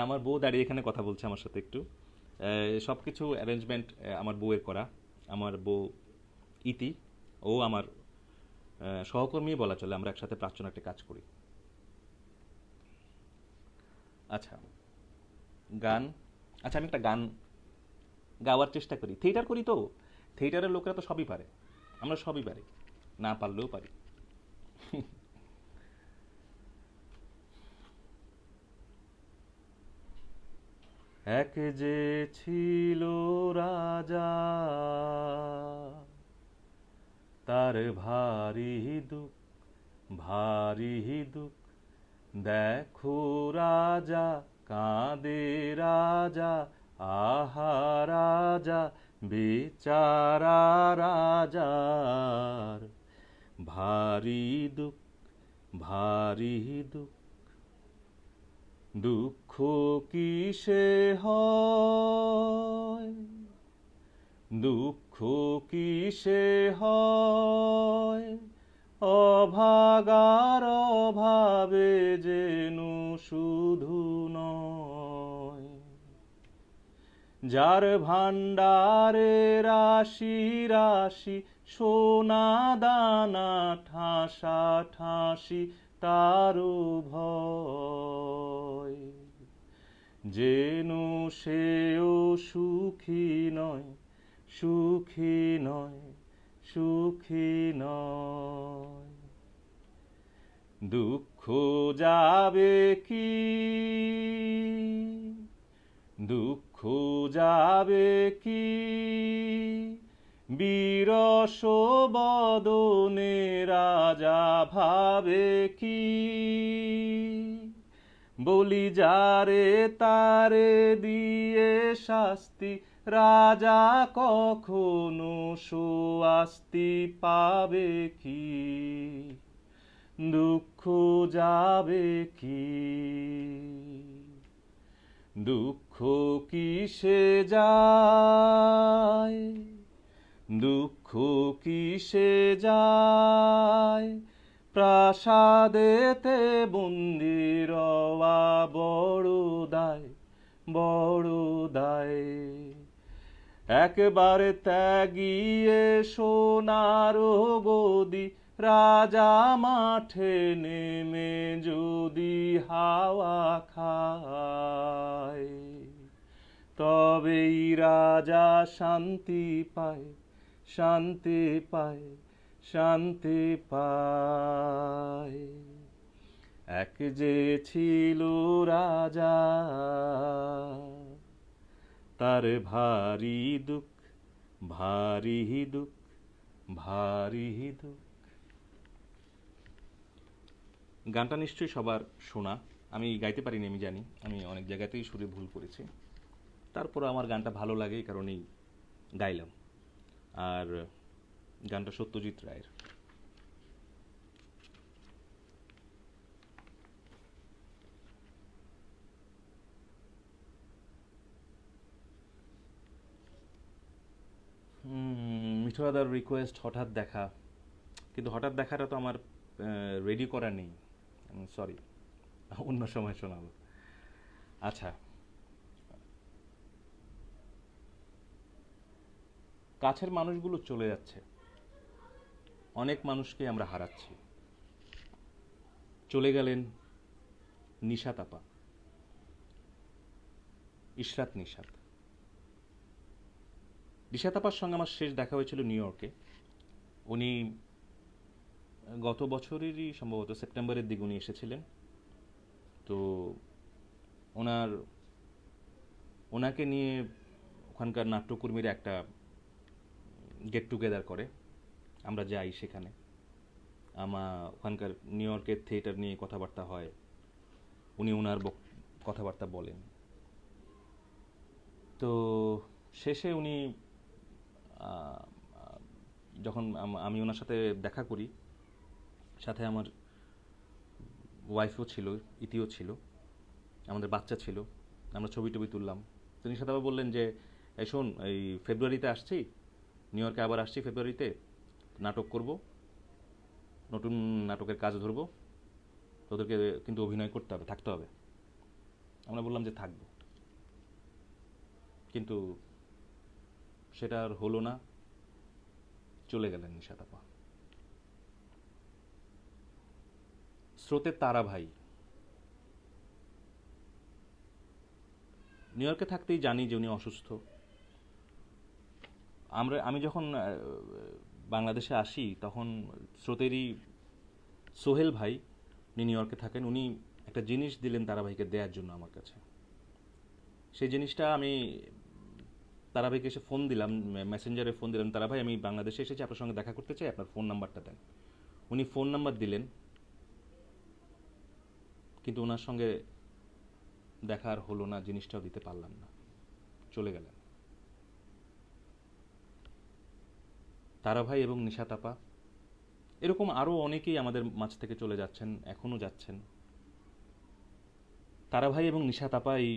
A: আমার বউ দাঁড়িয়ে এখানে কথা বলছে আমার সাথে একটু। সব কিছু অ্যারেঞ্জমেন্ট আমার বউয়ের করা। আমার বউ ইতি, ও আমার সহকর্মী বলা চলে, আমরা একসাথে প্রাচ্যনাট্যে কাজ করি। আচ্ছা, গান। আচ্ছা, আমি একটা গান গাওয়ার চেষ্টা করি। থিয়েটার করি তো, থিয়েটারের লোকেরা তো সবই পারে, আমরা সবই পারি, না পারলেও পারি। এক যে ছিল রাজা, তার ভারী দুঃখ, ভারী দুঃখ। দেখো রাজা কাঁদে, রাজা, আহা রাজা, বেচারা রাজার ভারী দুঃখ, ভারী দুঃখ। দুঃখ কিসে হয়, দুঃখ কিসে হয়, অভাগার অভাবে যেন শুধু নয়। যার ভাণ্ডারে রাশি রাশি সোনা দানা ঠাসা ঠাসি, তারও ভয় যেন সেও সুখী নয়, সুখী নয়, সুখী নয়। দুঃখ যাবে কি, দুঃখ যাবে কি, বিরস বদনে রাজা ভাবে কি। বলি যারে তারে দিয়ে শাস্তি, রাজা কখনো সুআস্তি পাবে কি। দুঃখ যাবে কি, দুঃখ কিসে যায়, দুঃখ কিসে যায়, প্রাসাদেতে বন্দি রওয়া বড় দায়, বড় দায়। একবারে ত্যাগিয়ে সোনার গদি, রাজা মাঠে নেমে যদি হাওয়া খায়, তবেই রাজা শান্তি পায়, শান্তি পায়, শান্তি পায়। এক যে ছিল রাজা, তার ভারী দুঃখ, ভারী দুঃখ, ভারী দুঃখ। গানটা নিশ্চয়ই সবার শোনা। আমি গাইতে পারিনি, আমি জানি, আমি অনেক জায়গাতেই সুরে ভুল করেছি, তারপর আমার গানটা ভালো লাগে এই কারণেই গাইলাম। আর গানটা সত্যজিৎ রায়ের। মিঠুরাদার রিকোয়েস্ট হঠাৎ দেখা, কিন্তু হঠাৎ দেখাটা তো আমার রেডি করা নেই, সরি, অন্য সময় শোনাবো। আচ্ছা, কাছের মানুষগুলো চলে যাচ্ছে, অনেক মানুষকে আমরা হারাচ্ছি। চলে গেলেন নিশাত আপা, ইশরাত নিশাত। নিশাত আপার সঙ্গে আমার শেষ দেখা হয়েছিল নিউ ইয়র্কে। উনি গত বছরেরই সম্ভবত সেপ্টেম্বরের দিকে উনি এসেছিলেন। তো ওনাকে নিয়ে ওখানকার নাট্যকর্মীরা একটা গেট টুগেদার করে, আমরা যাই সেখানে। ওখানকার নিউ ইয়র্কের থিয়েটার নিয়ে কথাবার্তা হয়, উনি ওনার কথাবার্তা বলেন। তো শেষে উনি যখন আমি ওনার সাথে দেখা করি, সাথে আমার ওয়াইফও ছিল, ইতিও ছিল, আমাদের বাচ্চা ছিল, আমরা ছবি টবি তুললাম। তিনি সাথে আবার বললেন যে এই শোন, এই ফেব্রুয়ারিতে আসছি, নিউ ইয়র্কে আবার আসছি ফেব্রুয়ারিতে, নাটক করব, নতুন নাটকের কাজ ধরবো, তোদেরকে কিন্তু অভিনয় করতে হবে, থাকতে হবে। আমরা বললাম যে থাকবো, কিন্তু সেটা আর হলো না, চলে গেলেন নিশাত আপা। স্রোতের তারা ভাই, নিউ ইয়র্কে থাকতেই জানি যে উনি অসুস্থ। আমি যখন বাংলাদেশে আসি তখন স্রোতেরই সোহেল ভাই, উনি নিউ ইয়র্কে থাকেন, উনি একটা জিনিস দিলেন তারাভাইকে দেওয়ার জন্য আমার কাছে। সেই জিনিসটা আমি তারাভাইকে এসে ফোন দিলাম, মেসেঞ্জারে ফোন দিলাম, তারাভাই আমি বাংলাদেশে এসেছি, আপনার সঙ্গে দেখা করতে চাই, আপনার ফোন নাম্বারটা দেন। উনি ফোন নাম্বার দিলেন, কিন্তু ওনার সঙ্গে দেখা আর হলো না, জিনিসটাও দিতে পারলাম না, চলে গেলেন। তারাভাই এবং নিশাত আপা, এরকম আরও অনেকেই আমাদের মাঝ থেকে চলে যাচ্ছেন, এখনও যাচ্ছেন। তারাভাই এবং নিশাত আপা, এই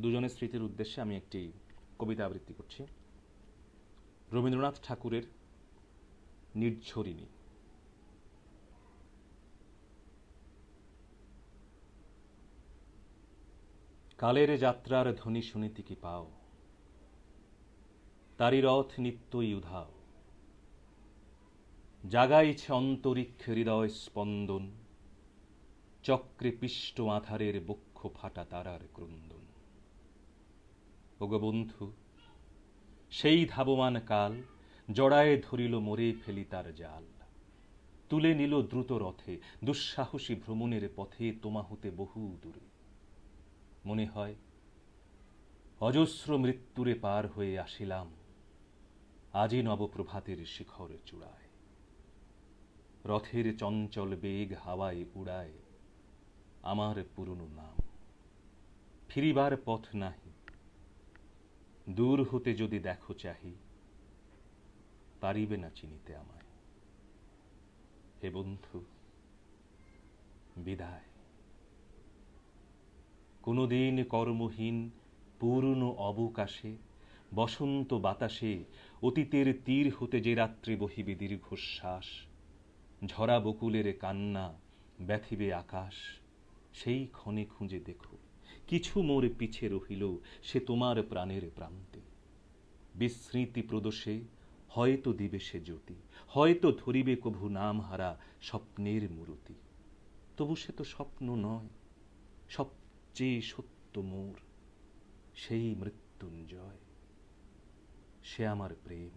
A: দুজনের স্মৃতির উদ্দেশ্যে আমি একটি কবিতা আবৃত্তি করছি, রবীন্দ্রনাথ ঠাকুরের নির্ঝরিণী। কালের যাত্রার ধ্বনি শুনিতে কি পাও, তারি রথ নিত্যই উধাও, জাগাইছে অন্তরিক্ষ হৃদয় স্পন্দন, চক্রে পিষ্ট আধারের বক্ষ ফাটা তারার ক্রন্দন। ওগো বন্ধু, সেই ধাবমান কাল জড়ায়ে ধরিল মোরে ফেলি তার জাল, তুলে নিল দ্রুত রথে দুঃসাহসী ভ্রমণের পথে তোমা হতে বহু দূরে। মনে হয় অজস্র মৃত্যুরে পার হয়ে আসিলাম আজি নবপ্রভাতের শিখর চূড়ায়। রথের চঞ্চল বেগ হাওয়ায় উড়ায় আমার পুরনো নাম, ফিরিবার পথ নাহি, দূর হতে যদি দেখো চাহি, পারিবে না চিনিতে আমায়। হে বন্ধু, বিদায়। কোনদিন কর্মহীন পূর্ণ অবকাশে বসন্ত বাতাসে অতীতের তীর হতে যে রাত্রি বহিবে দীর্ঘশ্বাস, ঝরা বকুলের কান্না ব্যথিবে আকাশ, সেই ক্ষণে খুঁজে দেখো কিছু মোর পিছে রহিল সে তোমার প্রাণের প্রান্তে। বিস্মৃতি প্রদোষে হয়তো দিবে সে জ্যোতি, হয়তো ধরিবে কভু নাম হারা স্বপ্নের মূরতি। তবু সে তো স্বপ্ন নয়, সবচেয়ে সত্য মোর। সেই মৃত্যুঞ্জয়, সে আমার প্রেম,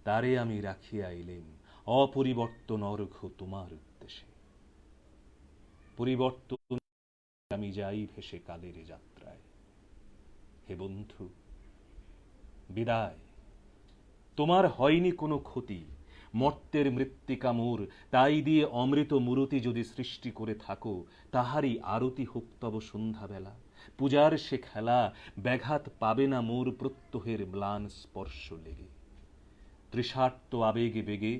A: তারে আমি রাখিয়া এলেম অপরিবর্তন অর্ঘ্য তোমার উদ্দেশ্যে। পরিবর্তন আমি যাই ভেসে কালের যাত্রায়। হে বন্ধু, বিদায়। তোমার হয়নি কোনো ক্ষতি, মর্তের মৃত্তিকা মোর, তাই দিয়ে অমৃত মূরতি যদি সৃষ্টি করে থাকো, তাহারই আরতি হোক তব সন্ধ্যাবেলা। পূজার সে খেলা ব্যাঘাত পাবে না মোর প্রত্যহের ম্লান স্পর্শ লেগে। তৃষার্ত আবেগে বেগে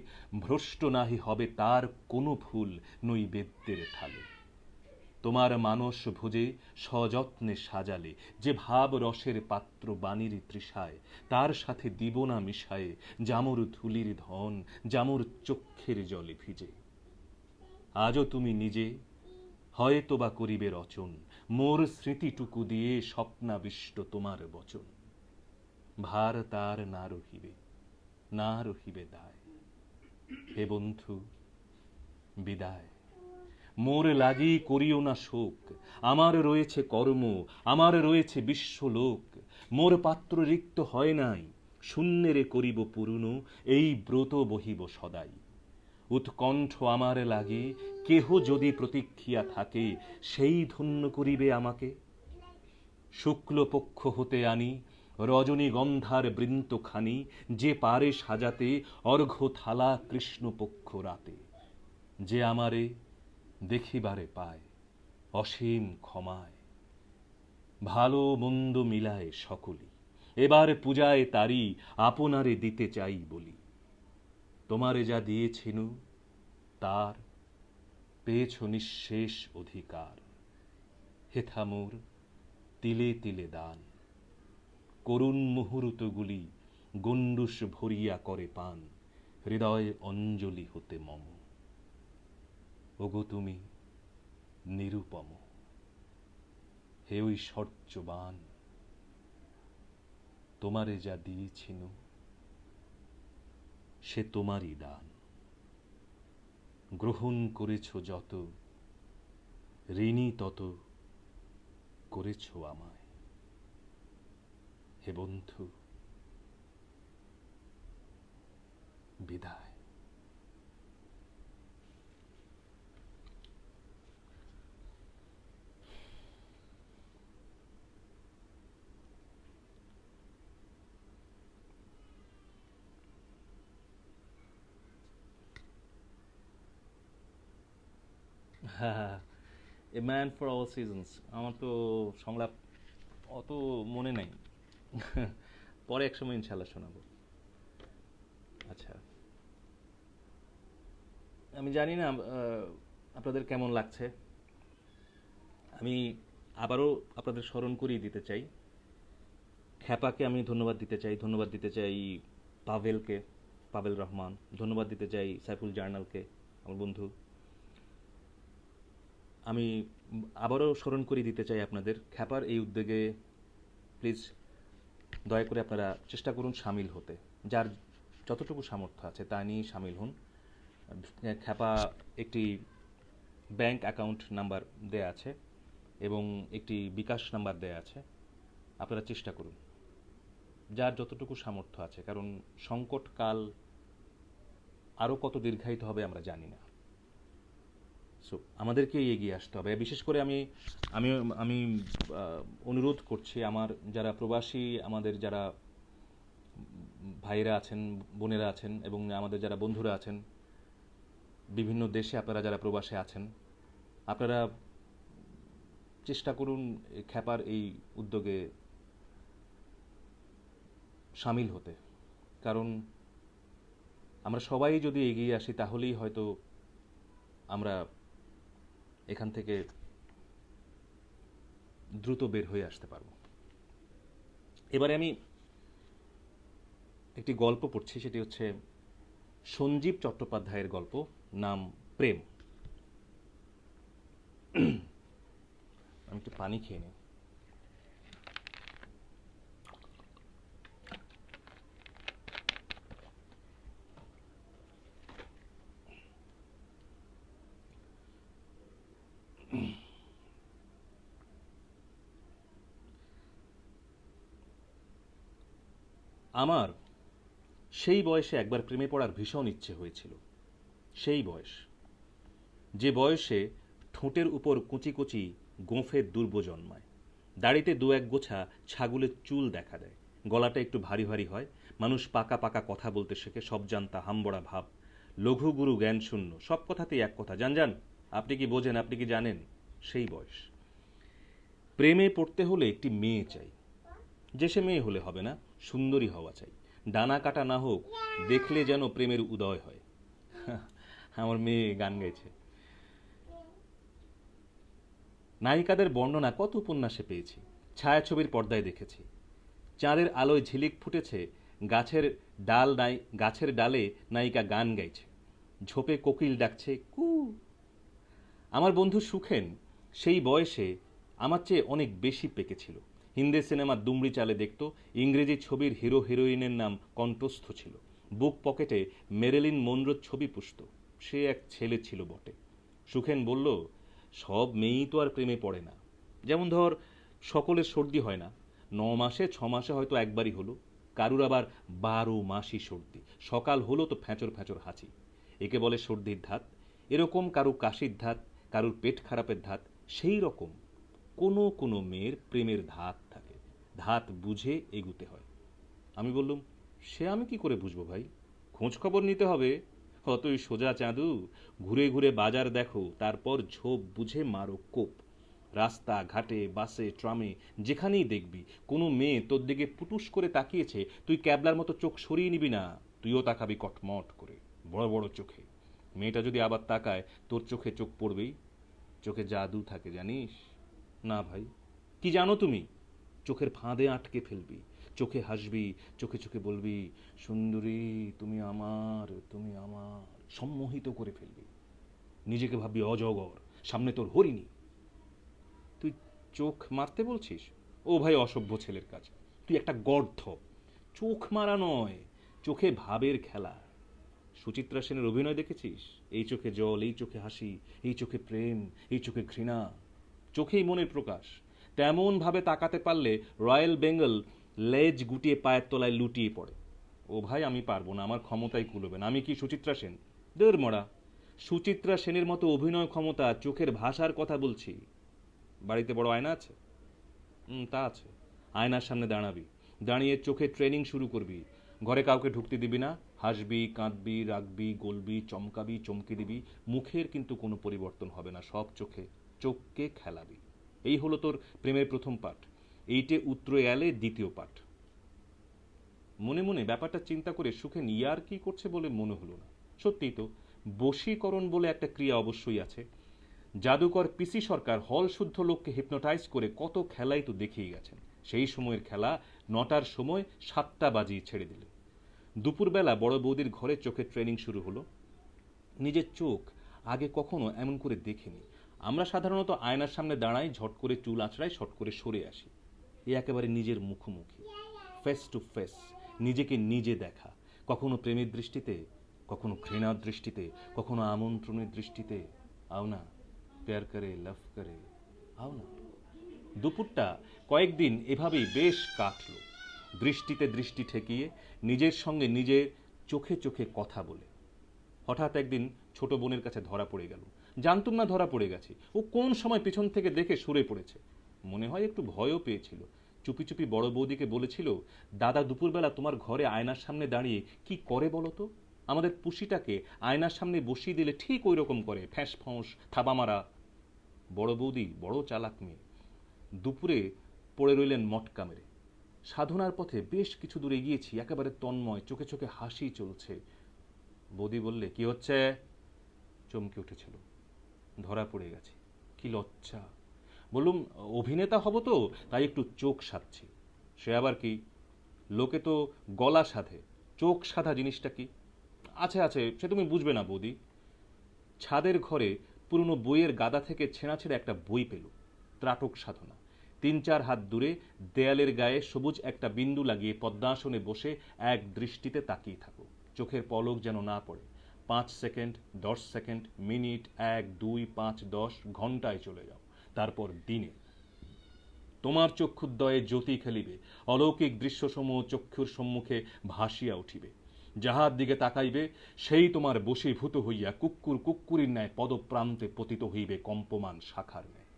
A: ভ্রষ্ট নাহি হবে তার কোনো ফুল নৈবেদ্যের থালে। তোমার মানস ভোজে সযত্নে সাজালে যে ভাব রসের পাত্র বাণীর তৃষায়, তার সাথে দিব না মিশায়ে জামর ধুলির ধন, জামর চক্ষের জলে ভিজে। আজও তুমি নিজে হয়তো বা করিবে রচন মোর স্মৃতিটুকু দিয়ে স্বপ্নাবিষ্ট তোমার বচন। ভার তার না রহিবে, না রহিবে দায়। হে বন্ধু, বিদায়। মোর লাগি করিও না শোক, আমার রয়েছে কর্ম, আমার রয়েছে বিশ্বলোক। মোর পাত্র রিক্ত হয় নাই, শূন্যেরে করিব পূর্ণ, এই ব্রত বহিব সদাই। উৎকণ্ঠ আমার লাগে, কেহ যদি প্রতীক্ষিয়া থাকে, সেই ধন্য করিবে আমাকে। শুক্লপক্ষ হতে আনি রজনীগন্ধার বৃন্তখানি, যে পারে সাজাতে অর্ঘ্য থালা কৃষ্ণপক্ষ রাতে। যে আমারে দেখিবারে পায় অসীম ক্ষমায়, ভালো মন্দ মিলায় সকলি, এবার পূজায় তারি আপনারে দিতে চাই বলি। তোমারে যা দিয়েছিনু তার পেয়েছ নিঃশেষ অধিকার। হেথা মোর তিলে তিলে দান, করুণ মুহূর্তগুলি গণ্ডূষ ভরিয়া করে পান, হৃদয় অঞ্জলি হতে মম। ওগো তুমি নিরুপম, হে ঐশ্বর্যবান, তোমারে যা দিয়েছিনু সে তোমারই দান। গ্রহণ করেছ যত, ঋণী তত করেছ আমায়। হে বন্ধু, বিদায়। হ্যাঁ, a man for all seasons, আমার তো সংলাপ অত মনে নাই। পরে এক সময় ইনশাল্লাহ শোনাবো। আচ্ছা, আমি জানি না আপনাদের কেমন লাগছে। আমি আবারও আপনাদের স্মরণ করিয়ে দিতে চাই, খ্যাপাকে আমি ধন্যবাদ দিতে চাই, ধন্যবাদ দিতে চাই পাভেলকে, পাভেল রহমান, ধন্যবাদ দিতে চাই সাইফুল জার্নালকে, আমার বন্ধু। আমি আবারও স্মরণ করিয়ে দিতে চাই আপনাদের, খ্যাপার এই উদ্যোগে প্লিজ দয়া করে আপনারা চেষ্টা করুন সামিল হতে, যার যতটুকু সামর্থ্য আছে তা নিয়ে সামিল হন। খ্যাপা একটি ব্যাংক অ্যাকাউন্ট নাম্বার দেয়া আছে এবং একটি বিকাশ নাম্বার দেয়া আছে, আপনারা চেষ্টা করুন যার যতটুকু সামর্থ্য আছে, কারণ সংকটকাল আরও কত দীর্ঘায়িত হবে আমরা জানি না। সো আমাদেরকে এগিয়ে আসতে হবে। বিশেষ করে আমি আমি আমি অনুরোধ করছি আমার যারা প্রবাসী, আমাদের যারা ভাইরা আছেন, বোনেরা আছেন এবং আমাদের যারা বন্ধুরা আছেন বিভিন্ন দেশে, আপনারা যারা প্রবাসে আছেন, আপনারা চেষ্টা করুন খ্যাপার এই উদ্যোগে সামিল হতে। কারণ আমরা সবাই যদি এগিয়ে আসি তাহলেই হয়তো আমরা এখান থেকে দ্রুত বের হয়ে আসতে পারব। এবারে আমি একটি গল্প পড়ছি, সেটি হচ্ছে সঞ্জীব চট্টোপাধ্যায়ের গল্প, নাম প্রেম। আমি একটু পানি খেয়ে নিই। আমার সেই বয়সে একবার প্রেমে পড়ার ভীষণ ইচ্ছে হয়েছিল। সেই বয়স, যে বয়সে ঠোঁটের উপর কুচি কুচি গোঁফের দুর্ব জন্মায়, দাড়িতে দু এক গোছা ছাগলের চুল দেখা দেয়, গলাটা একটু ভারী ভারী হয়, মানুষ পাকা পাকা কথা বলতে শেখে, সব জানতা হামবড়া ভাব, লঘু গুরু জ্ঞান শূন্য, সব কথাতেই এক কথা, জান জান, আপনি কি বোঝেন, আপনি কি জানেন। সেই বয়স। প্রেমে পড়তে হলে একটি মেয়ে চাই, যে সে মেয়ে হলে হবে না, সুন্দরী হওয়া চাই, ডানা কাটা না হোক, দেখলে যেন প্রেমের উদয় হয়। আমার মেয়ে গান গাইছে। নায়িকাদের বর্ণনা কত উপন্যাসে পেয়েছি, ছায়াছবির পর্দায় দেখেছি। চাঁদের আলোয় ঝিলিক ফুটেছে, গাছের ডালে নায়িকা গান গাইছে, ঝোপে কোকিল ডাকছে কু। আমার বন্ধু সুখেন সেই বয়সে আমার চেয়ে অনেক বেশি পেকেছিল। হিন্দি সিনেমা দুমড়ি চালে দেখত, ইংরেজি ছবির হিরো হিরোইনের নাম কণ্ঠস্থ ছিল, বুক পকেটে মেরিলিন মনরোর ছবি পুষত। সে এক ছেলে ছিল বটে। সুখেন বলল, সব মেয়েই তো আর প্রেমে পড়ে না। যেমন ধর, সকলের সর্দি হয় না, 9 মাসে 6 মাসে হয়তো একবারই হলো, কারুর আবার 12 মাসই সর্দি, সকাল হলো তো ফ্যাঁচর ফ্যাঁচর হাঁচি, একে বলে সর্দির ধাত। এরকম কারু কাশির ধাত, কারুর পেট খারাপের ধাত, সেই রকম কোনো কোনো মেয়ের প্রেমের ধাত থাকে, ধাত বুঝে এগুতে হয়। আমি বললুম, সে আমি কি করে বুঝবো ভাই, খোঁজ খবর নিতে হবে। অতই সোজা চাঁদু, ঘুরে ঘুরে বাজার দেখো, তারপর ঝোপ বুঝে মারো কোপ। রাস্তা ঘাটে, বাসে, ট্রামে, যেখানেই দেখবি কোনো মেয়ে তোর দিকে পুটুস করে তাকিয়েছে, তুই ক্যাবলার মতো চোখ সরিয়ে নিবি না, তুইও তাকাবি কটমট করে, বড় বড় চোখে। মেয়েটা যদি আবার তাকায়, তোর চোখে চোখ পড়বেই। চোখে জাদু থাকে জানিস? না ভাই। কি জানো তুমি? চোখের ফাঁদে আটকে ফেলবি, চোখে হাসবি, চোখে চোখে বলবি, সুন্দরী তুমি আমার, তুমি আমার, সম্মোহিত করে ফেলবি। নিজেকে ভাববি অজগর, সামনে তোর হরিণী। তুই চোখ মারতে বলছিস? ও ভাই, অসভ্য ছেলের কাজ, তুই একটা গর্ধ। চোখ মারা নয়, চোখে ভাবের খেলা। সুচিত্রা সেনের অভিনয় দেখেছিস? এই চোখে জল, এই চোখে হাসি, এই চোখে প্রেম, এই চোখে ঘৃণা, চোখেই মনের প্রকাশ। তেমন ভাবে তাকাতে পারলে রয়্যাল বেঙ্গল লেজ গুটিয়ে পায়ের তলায় লুটিয়ে পড়ে। ও ভাই, আমি পারবো না, আমার ক্ষমতাই কুলোবে না। আমি কি সুচিত্রা সেন? দের মরা, সুচিত্রা সেনের মতো অভিনয় ক্ষমতা, চোখের ভাষার কথা বলছি। বাড়িতে বড় আয়না আছে? তা আছে। আয়নার সামনে দাঁড়াবি, দাঁড়িয়ে চোখে ট্রেনিং শুরু করবি। ঘরে কাউকে ঢুকতে দিবি না, হাসবি, কাঁদবি, রাগবি, গলবি, চমকাবি, চমকে দিবি, মুখের কিন্তু কোনো পরিবর্তন হবে না, সব চোখে, চোখকে খেলাবি। এই হলো তোর প্রেমের প্রথম পাঠ। এইটে উত্তরে এলে দ্বিতীয় পাঠ। মনে মনে ব্যাপারটা চিন্তা করে সুখেন ইয়ার কি করছে বলে মনে হলো না। সত্যিই তো, বশীকরণ বলে একটা ক্রিয়া অবশ্যই আছে। জাদুকর পিসি সরকার হল শুদ্ধ লোককে হিপনোটাইজ করে কত খেলাই তো দেখিয়ে গেছেন। সেই সময়ের খেলা 9টার সময় 7টা বাজিয়ে ছেড়ে দিলে। দুপুরবেলা বড় বৌদির ঘরে চোখের ট্রেনিং শুরু হলো। নিজের চোখ আগে কখনো এমন করে দেখিনি। আমরা সাধারণত আয়নার সামনে দাঁড়াই, ঝট করে চুল আঁচড়াই, শট করে সরে আসি। এ একেবারে নিজের মুখোমুখি, ফেস টু ফেস, নিজেকে নিজে দেখা, কখনো প্রেমের দৃষ্টিতে, কখনো ঘৃণার দৃষ্টিতে, কখনো আমন্ত্রণের দৃষ্টিতে। আও না, প্যার করে, লাভ করে, আও না। দুপুরটা কয়েকদিন এভাবেই বেশ কাটল, দৃষ্টিতে দৃষ্টি ঠেকিয়ে, নিজের সঙ্গে নিজের, চোখে চোখে কথা বলে। হঠাৎ একদিন ছোট বোনের কাছে ধরা পড়ে গেল। জানতুম না ধরা পড়ে গেছি। ও কোন সময় পিছন থেকে দেখে সরে পড়েছে। মনে হয় একটু ভয়ও পেয়েছিল। চুপি চুপি বড় বৌদিকে বলেছিল, দাদা দুপুরবেলা তোমার ঘরে আয়নার সামনে দাঁড়িয়ে কি করে বলো তো? আমাদের পুষিটাকে আয়নার সামনে বসিয়ে দিলে ঠিক ওই রকম করে, ফ্যাঁস ফোঁস, থাবা মারা। বড় বৌদি বড় চালাক মেয়ে। দুপুরে পড়ে রইলেন মটকা মেরে। সাধনার পথে বেশ কিছু দূর এগিয়েছি, একেবারে তন্ময়, চোখে চোখে হাসি চলছে। বৌদি বললে, কি হচ্ছে? চমকে উঠেছিল, ধরা পড়ে গেছে, কি লজ্জা। বললুম, অভিনেতা হব তো, তাই একটু চোখ সাধছি। সে আবার কি? লোকে তো গলা সাধে, চোখ সাধা জিনিসটা কি? আছে আছে, সে তুমি বুঝবে না বৌদি। ছাদের ঘরে পুরনো বইয়ের গাদা থেকে ছেঁড়া ছেঁড়া একটা বই পেল, ত্রাটক সাধনা। 3-4 হাত দূরে দেয়ালের গায়ে সবুজ একটা বিন্দু লাগিয়ে পদ্মাসনে বসে এক দৃষ্টিতে তাকিয়ে থাকো, চোখের পলক যেন না পড়ে। 5 সেকেন্ড, 10 সেকেন্ড, মিনিট, 1, 2, 5, 10, ঘন্টায় চলে যাও, তারপর দিনে। তোমার চক্ষুদ্বয়ে জ্যোতি খেলিবে, অলৌকিক দৃশ্যসমূহ চক্ষুর সম্মুখে ভাসিয়া উঠিবে। যাহার দিকে তাকাইবে সেই তোমার বশীভূত হইয়া কুক্কুর কুক্কুরীর ন্যায় পদপ্রান্তে পতিত হইবে কম্পমান শাখার ন্যায়।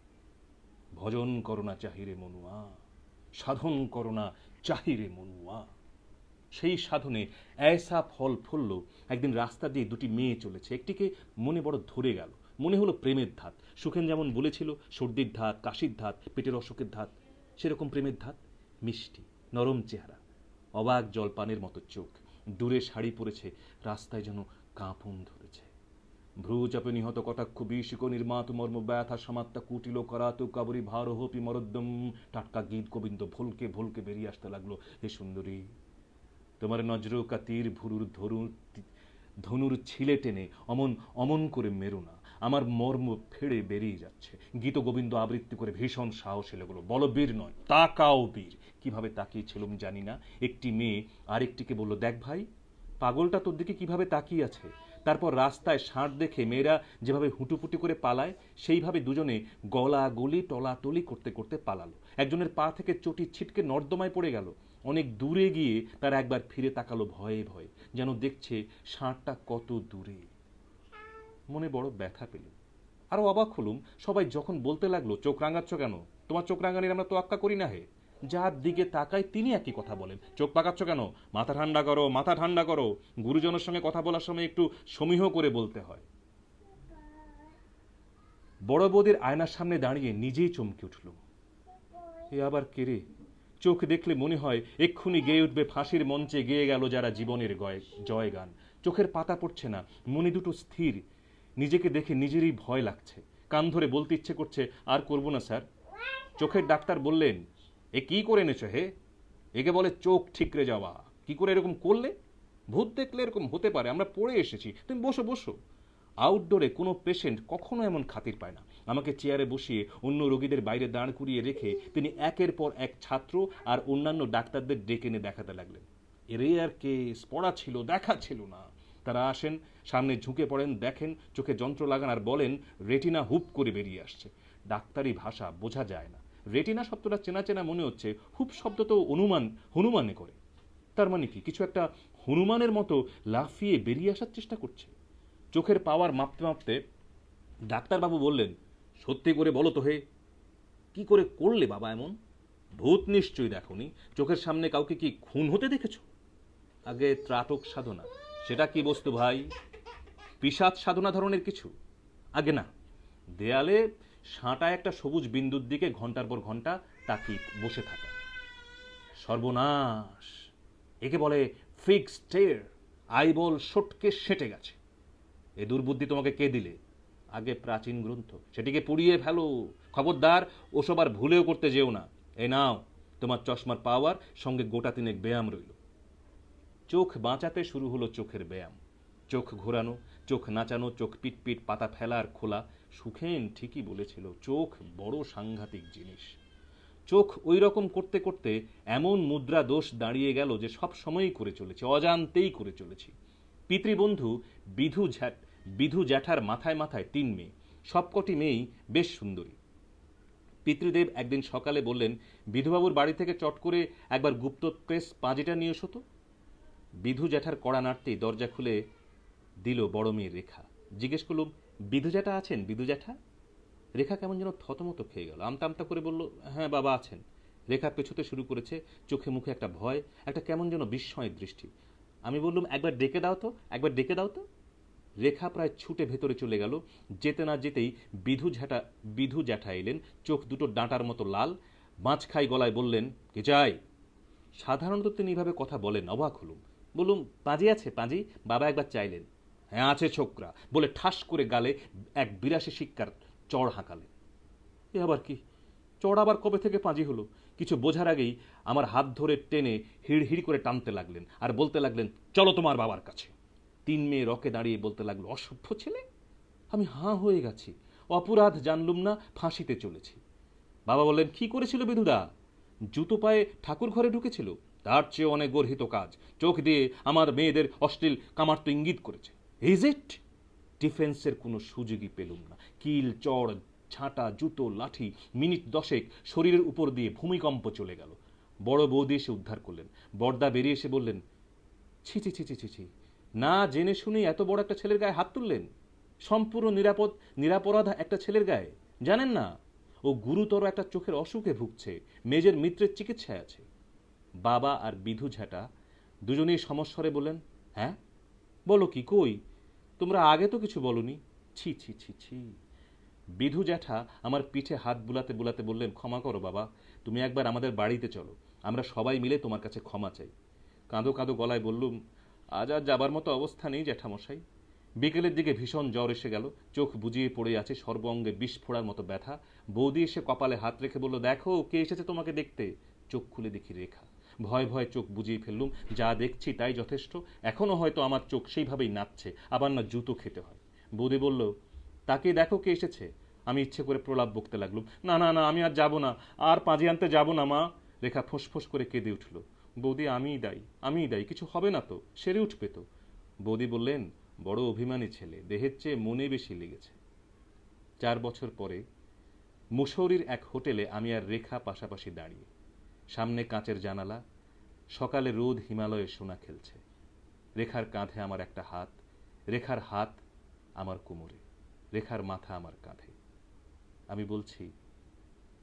A: ভজন করোনা চাহিরে মনুয়া, সাধন করোনা চাহিরে মনুয়া। সেই সাধনে ऐसा ফল ফলল। একদিন রাস্তা দিয়ে দুটি মেয়ে চলেছে, একটিকে মনে বড় ধরে গেল। মনে হলো প্রেমের ধাত। সুখেন যেমন বলেছিল সর্দির ধাত, কাশির ধাত, পেটের অসুখের ধাত, সেরকম প্রেমের ধাত। মিষ্টি নরম চেহারা, অবাক জলপানের মতো চোখ, দূরে শাড়ি পরেছে, রাস্তায় যেন কাঁপন ধরেছে। ভ্রু চাপে নিহত কটাক্ষ বিশিক নির্মাত মর্ম ব্যথা সমাত্তা কুটিল করাত কাবরি ভারহপি মরদ্দম। টাটকা গীত গোবিন্দ ভলকে ভলকে বেরিয়ে আসতে লাগলো। হে সুন্দরী, তোমার নজর কা তীর ভুরুর ধনুর ছিলে টেনে অমন অমন করে মেরো না, আমার মর্ম ফেড়ে বেরিয়ে যাচ্ছে। গীত গোবিন্দ আবৃত্তি করে ভীষণ সাহস এলে গেল, বলো বীর নয়, তাকাও বীর। কিভাবে তাকিয়েছিলাম জানি না। একটি মেয়ে আরেকটিকে বলল, দেখ ভাই, পাগলটা তোর দিকে কিভাবে তাকিয়ে আছে। তারপর রাস্তায় ষাঁড় দেখে মেয়েরা যেভাবে হুটুপুটি করে পালায়, সেইভাবে দুজনে গলা গলি টলাটলি করতে করতে পালালো। একজনের পা থেকে চটি ছিটকে নর্দমায় পড়ে গেল। অনেক দূরে গিয়ে তারা একবার ফিরে তাকালো ভয়ে ভয়ে, যেন দেখছে ষাঁড়টা কত দূরে। মনে বড় ব্যথা পেল। আরো অবাক হলুম, সবাই যখন বলতে লাগলো, চোখ রাঙাচ্ছ কেন? তোমার চোখ রাঙানির আমরা তোয়াক্কা করি না হে। যার দিকে তাকায় তিনি একই কথা বলেন, চোখ পাকাচ্ছ কেন? মাথা ঠান্ডা করো, মাথা ঠান্ডা করো। গুরুজনের সঙ্গে কথা বলার সময় একটু সমীহ করে বলতে হয়। বড় বৌদির আয়নার সামনে দাঁড়িয়ে নিজেই চমকে উঠল। এ আবার কে রে? চোখ দেখলে মনে হয় এক্ষুনি গেয়ে উঠবে ফাঁসির মঞ্চে গেয়ে গেল যারা জীবনের জয় গান। চোখের পাতা পড়ছে না, মনে দুটো স্থির। নিজেকে দেখে নিজেরই ভয় লাগছে। কান ধরে বলতে ইচ্ছে করছে, আর করবো না স্যার। চোখের ডাক্তার বললেন, এ কি করে এনেছো হে? একে বলে চোখ ঠিকরে যাওয়া। কি করে এরকম করলে? ভূত দেখলে এরকম হতে পারে, আমরা পড়ে এসেছি। তুমি বসো বসো। আউটডোরে কোনো পেশেন্ট কখনো এমন খাতির পায় না। আমাকে চেয়ারে বসিয়ে অন্য রোগীদের বাইরে দাঁড় করিয়ে রেখে তিনি একের পর এক ছাত্র আর অন্যান্য ডাক্তারদের ডেকে এনে দেখাতে লাগলেন। এরে আর কেস পড়া ছিল, দেখা ছিল না। তারা আসেন, সামনে ঝুঁকে পড়েন, দেখেন, চোখে যন্ত্র লাগান আর বলেন, রেটিনা হুপ করে বেরিয়ে আসছে। ডাক্তারি ভাষা বোঝা যায় না। রেটিনা শব্দটা চেনা চেনা মনে হচ্ছে, হুপ শব্দ তো হনুমানে করে। তার মানে কি কিছু একটা হনুমানের মতো লাফিয়ে বেরিয়ে আসার চেষ্টা করছে। চোখের পাওয়ার মাপতে মাপতে ডাক্তারবাবু বললেন, সত্যি করে বলো তো হে, কি করে করলে বাবা এমন? ভূত নিশ্চয়ই দেখোনি। চোখের সামনে কাউকে কি খুন হতে দেখেছ? আগে ত্রাটক সাধনা। সেটা কি বস্তু ভাই? পিশাচ সাধনা ধরনের কিছু? আগে না, দেয়ালে সাঁটা একটা সবুজ বিন্দুর দিকে ঘন্টার পর ঘন্টা তাকিয়ে বসে থাকা। সর্বনাশ, একে বলে ফিক্সড স্টেয়ার। আইবল সটকে সেটে গেছে। এ দুর্বুদ্ধি তোমাকে কে দিলে? আগে প্রাচীন গ্রন্থ, সেটিকে পুড়িয়ে ফেলো। খবরদার ওসব আর ভুলেও করতে যেও না। এ নাও তোমার চশমার পাওয়ার, সঙ্গে গোটা তিনেক ব্যায়াম রইল। চোখ বাঁচাতে শুরু হলো চোখের ব্যায়াম। চোখ ঘোরানো, চোখ নাচানো, চোখ পিটপিট, পাতা ফেলা আর খোলা। সুখেন ঠিকই বলেছিল, চোখ বড় সাংঘাতিক জিনিস। চোখ ওই রকম করতে করতে এমন মুদ্রা দোষ দাঁড়িয়ে গেল যে সব সময়ই করে চলেছি, অজান্তেই করে চলেছি। পিতৃবন্ধু বিধু জ্যাঠার মাথায় মাথায় 3 মেয়ে, সবকটি মেয়েই বেশ সুন্দরী। পিতৃদেব একদিন সকালে বললেন, বিধুবাবুর বাড়ি থেকে চট করে একবার গুপ্ত প্রেস পাঁজিটা নিয়ে এসো তো। বিধু জ্যাঠার কড়া নাড়তেই দরজা খুলে দিল বড় মেয়ে রেখা। জিজ্ঞেস করলুম, বিধু জ্যাঠা আছেন? বিধু জ্যাঠা? রেখা কেমন যেন থতমত খেয়ে গেল, আমতা আমতা করে বলল, হ্যাঁ বাবা আছেন। রেখা পেছোতে শুরু করেছে, চোখে মুখে একটা ভয়, একটা কেমন যেন বিস্ময়ের দৃষ্টি। আমি বললুম, একবার ডেকে দাও তো, একবার ডেকে দাও তো। রেখা প্রায় ছুটে ভেতরে চলে গেল। যেতে না যেতেই বিধু জ্যাঠা এলেন, চোখ দুটো ডাঁটার মতো লাল, মাছখাই গলায় বললেন, কে চাই? সাধারণত তিনি এইভাবে কথা বলেন। অবাক হলুম, বললুম, পাঁজি আছে পাঁজি? বাবা একবার চাইলেন। হ্যাঁ আছে ছোকরা, বলে ঠাস করে গালে এক 82 শিক্ষার চড় হাঁকালেন। এ আবার কি? চড় আবার কবে থেকে পাঁজি হলো? কিছু বোঝার আগেই আমার হাত ধরে টেনে হিড় হিড় করে টানতে লাগলেন আর বলতে লাগলেন, চলো তোমার বাবার কাছে। 3 মেয়ে রকে দাঁড়িয়ে বলতে লাগলো, অসভ্য ছেলে। আমি হাঁ হয়ে গেছি, অপরাধ জানলুম না, ফাঁসিতে চলেছি। বাবা বললেন, কি করেছিল বিধুদা? জুতো পায়ে ঠাকুর ঘরে ঢুকেছিল? তার চেয়ে অনেক গর্হিত কাজ। চোখ দিয়ে আমার মেয়েদের অশ্লীল কামার্ত ইঙ্গিত করেছে। Is it? ডিফেন্সের কোনো সুযোগই পেলুম না। কিল চড় ঝাঁটা, জুতো, লাঠি, মিনিট 10 শরীরের উপর দিয়ে ভূমিকম্প চলে গেল। বড় বৌদি এসে উদ্ধার করলেন। বড়দা বেরিয়ে এসে বললেন, ছি ছি ছি ছি ছি ছি, না জেনে শুনে এত বড় একটা ছেলের গায়ে হাত তুললেন, সম্পূর্ণ নিরাপরাধ একটা ছেলের গায়ে। জানেন না ও গুরুতর একটা চোখের অসুখে ভুগছে, মেজের মিত্রের চিকিৎসায় আছে। বাবা আর বিধু ঝ্যাঁটা দুজনেই সমস্বরে বললেন, হ্যাঁ বলো কি, কই তোমরা আগে তো কিছু বলনি। ছি ছি ছি ছি। বিধু জ্যাঠা আমার পিঠে হাত বুলাতে বুলাতে বললেন, ক্ষমা করো বাবা, তুমি একবার আমাদের বাড়িতে চলো, আমরা সবাই মিলে তোমার কাছে ক্ষমা চাই। কাঁদো কাঁদো গলায় বললুম, আজ আর যাবার মতো অবস্থা নেই জ্যাঠামশাই। বিকেলের দিকে ভীষণ জ্বর এসে গেল, চোখ বুজিয়ে পড়ে আছে, সর্বঙ্গে বিষ ফোড়ার মতো ব্যথা। বৌদি এসে কপালে হাত রেখে বলল, দেখো কে এসেছে তোমাকে দেখতে। চোখ খুলে দেখি রেখা। ভয় ভয় চোখ বুজিয়ে ফেললুম, যা দেখছি তাই যথেষ্ট, এখনো হয়তো আমার চোখ সেইভাবেই নাচছে, আবার না জুতো খেতে হয়। বৌদি বলল, তাকে দেখো কে এসেছে। আমি ইচ্ছে করে প্রলাপ বকতে লাগলুম, না না না, আমি আর যাব না, আর পাঁজি আনতে যাব না মা। রেখা ফোঁস করে কেঁদে উঠল। বৌদি, আমিই দায়ী, কিছু হবে না তো, সেরে উঠবে তো। বৌদি বললেন, বড় অভিমানী ছেলে, দেহের চেয়ে মনে বেশি লেগেছে। 4 বছর পরে মুসৌরির এক হোটেলে আমি আর রেখা পাশাপাশি দাঁড়িয়ে, সামনে কাঁচের জানালা, সকালে রোদ হিমালয়ে সোনা খেলছে। রেখার কাঁধে আমার একটা হাত, রেখার হাত আমার কোমরে, রেখার মাথা আমার কাঁধে। আমি বলছি,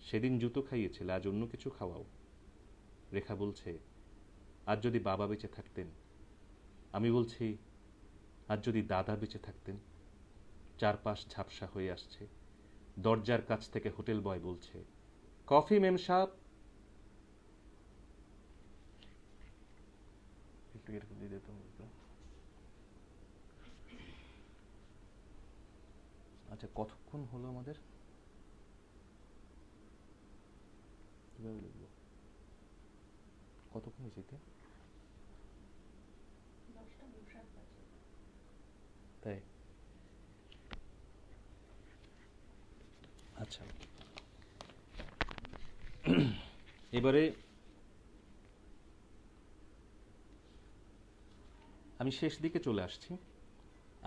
A: সেদিন জুতো খাইয়েছিলে, আজ অন্য কিছু খাওয়াও। রেখা বলছে, আজ যদি বাবা বেঁচে থাকতেন। আমি বলছি, আজ যদি দাদা বেঁচে থাকতেন। চারপাশ ঝাপসা হয়ে আসছে। দরজার কাছ থেকে হোটেল বয় বলছে, কফি মেম সাহেব। আচ্ছা, কতক্ষণ হলো আমাদের? কিভাবে লিখবো, কতক্ষণ হয়েছে? তাই? আচ্ছা, এবারে আমি শেষ দিকে চলে আসছি।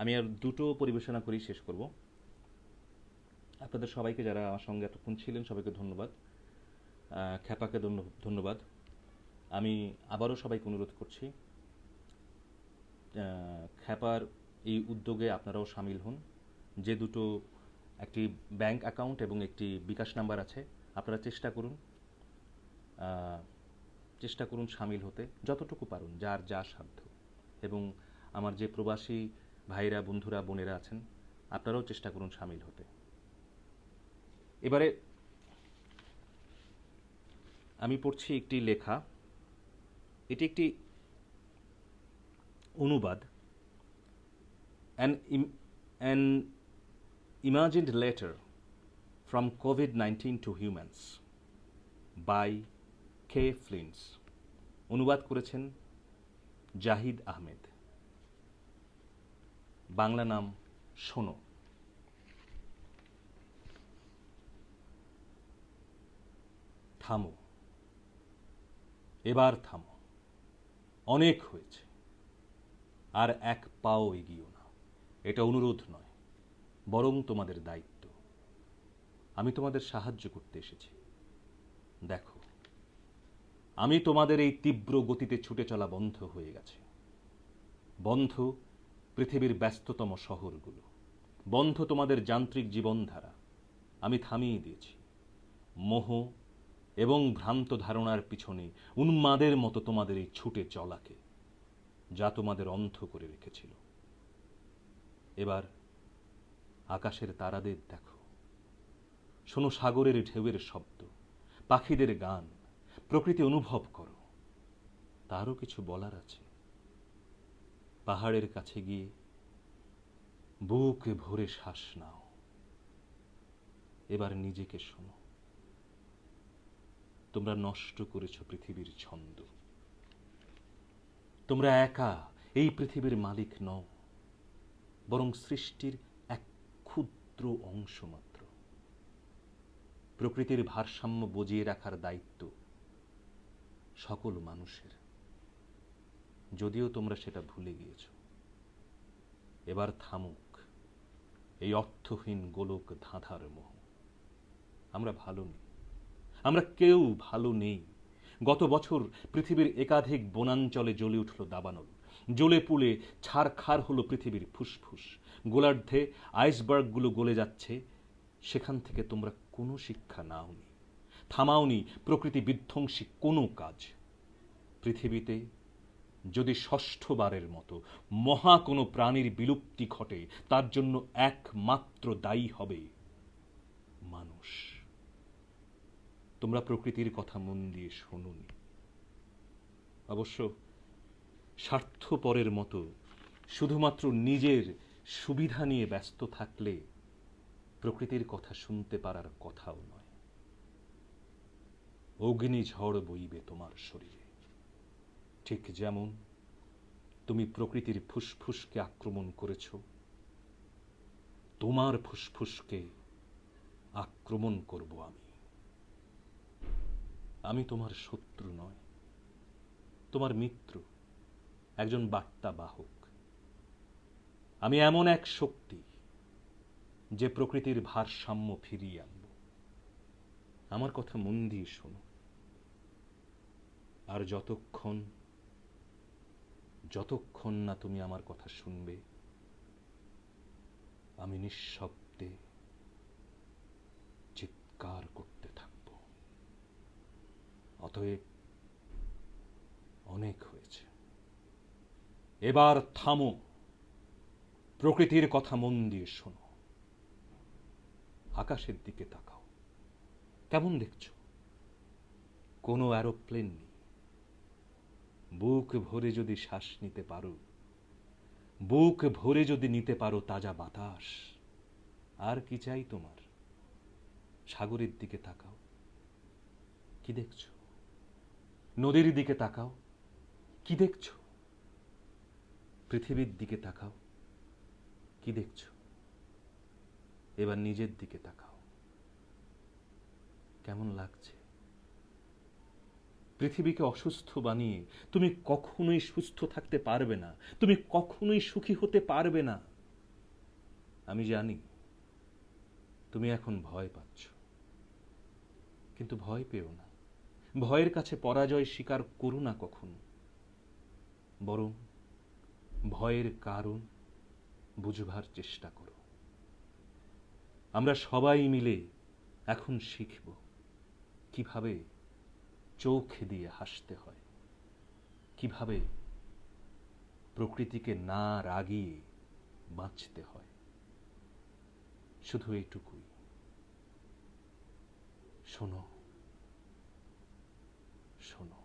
A: আমি আর দুটো পরিবেশনা করেই শেষ করব। আপনাদের সবাইকে, যারা আমার সঙ্গে এতক্ষণ ছিলেন, সবাইকে ধন্যবাদ। খ্যাপাকে ধন্যবাদ। আমি আবারও সবাইকে অনুরোধ করছি, খ্যাপার এই উদ্যোগে আপনারাও সামিল হন। যে দুটো, একটি ব্যাংক অ্যাকাউন্ট এবং একটি বিকাশ নাম্বার আছে, আপনারা চেষ্টা করুন সামিল হতে, যতটুকু পারুন, যার যা সাধ্য। এবং আমার যে প্রবাসী ভাইরা, বন্ধুরা, বোনেরা আছেন, আপনারাও চেষ্টা করুন সামিল হতে। এবারে আমি পড়ছি একটি লেখা। এটি একটি অনুবাদ, an imagined letter from COVID-19 to humans by K. Flins। অনুবাদ করেছেন জাহিদ আহমেদ। বাংলা নাম শোনো। থামো, এবার থামো, অনেক হয়েছে, আর এক পাও এগিয়েও না। এটা অনুরোধ নয়, বরং তোমাদের দায়িত্ব। আমি তোমাদের সাহায্য করতে এসেছি। দেখো, আমি তোমাদের এই তীব্র গতিতে ছুটে চলা বন্ধ হয়ে গেছে। বন্ধ পৃথিবীর ব্যস্ততম শহরগুলো, বন্ধ তোমাদের যান্ত্রিক জীবনধারা। আমি থামিয়ে দিয়েছি মোহ এবং ভ্রান্ত ধারণার পিছনে উন্মাদের মতো তোমাদের এই ছুটে চলাকে, যা তোমাদের অন্ধ করে রেখেছিল। এবার আকাশের তারাদের দেখো, শোনো সাগরের ঢেউয়ের শব্দ, পাখিদের গান, প্রকৃতি অনুভব করো। তারও কিছু বলার আছে। পাহাড়ের কাছে গিয়ে বুক ভরে শ্বাস নাও। এবার নিজেকে শোনো। তোমরা নষ্ট করেছ পৃথিবীর ছন্দ। তোমরা একা এই পৃথিবীর মালিক নও, বরং সৃষ্টির এক ক্ষুদ্র অংশ মাত্র। প্রকৃতির ভারসাম্য বজিয়ে রাখার দায়িত্ব সকল মানুষের, যদিও তোমরা সেটা ভুলে গিয়েছ। এবার থামুক এই অর্থহীন গোলক ধাঁধার মোহ। আমরা ভালো নেই, আমরা কেউ ভালো নেই। গত বছর পৃথিবীর একাধিক বনাঞ্চলে জ্বলে উঠল দাবানল, জ্বলে পুড়ে ছারখার হলো পৃথিবীর ফুসফুস। গোলার্ধে আইসবার্গগুলো গলে যাচ্ছে, সেখান থেকে তোমরা কোনো শিক্ষা নাওনি, থামাওনি প্রকৃতি বিধ্বংসী কোনো কাজ। পৃথিবীতে যদি ষষ্ঠবারের মতো মহা কোনো প্রাণীর বিলুপ্তি ঘটে, তার জন্য একমাত্র দায়ী হবে মানুষ। তোমরা প্রকৃতির কথা মন দিয়ে শোনোনি। অবশ্য স্বার্থপরের মতো শুধুমাত্র নিজের সুবিধা নিয়ে ব্যস্ত থাকলে প্রকৃতির কথা শুনতে পারার কথাও নয়। অগ্নিঝড় বইবে তোমার শরীরে, ঠিক যেমন তুমি প্রকৃতির ফুসফুসকে আক্রমণ করেছ, তোমার ফুসফুসকে আক্রমণ করব আমি। আমি তোমার শত্রু নয়, তোমার মিত্র, একজন বার্তা বাহক। আমি এমন এক শক্তি যে প্রকৃতির ভারসাম্য ফিরিয়ে আনব। আমার কথা মন দিয়ে শোনো। আর যতক্ষণ না তুমি আমার কথা শুনবে, আমি নিঃশব্দে চিৎকার করতে থাকব। অতএব অনেক হয়েছে, এবার থামো, প্রকৃতির কথা মন দিয়ে শোনো। আকাশের দিকে তাকাও, কেমন দেখছো? কোনো এরোপ্লেন নেই। বুক ভরে যদি শ্বাস নিতে পারো, বুক ভরে যদি নিতে পারো তাজা বাতাস, আর কি চাই তোমার? সাগরের দিকে তাকাও, কি দেখছো? নদীর দিকে তাকাও, কি দেখছো? পৃথিবীর দিকে তাকাও, কি দেখছো? এবার নিজের দিকে তাকাও, কেমন লাগছে? পৃথিবীকে অসুস্থ বানিয়ে তুমি কখনোই সুস্থ থাকতে পারবে না, তুমি কখনোই সুখী হতে পারবে না। আমি জানি তুমি এখন ভয় পাচ্ছ, কিন্তু ভয় পেও না। ভয়ের কাছে পরাজয় স্বীকার করো না কখনো, বরং ভয়ের কারণ বুঝবার চেষ্টা করো। আমরা সবাই মিলে এখন শিখব কিভাবে চোখ দিয়ে হাসতে হয়, কিভাবে প্রকৃতিকে না রাগিয়ে বাঁচতে হয়। শুধু এইটুকুই, শোনো শোনো।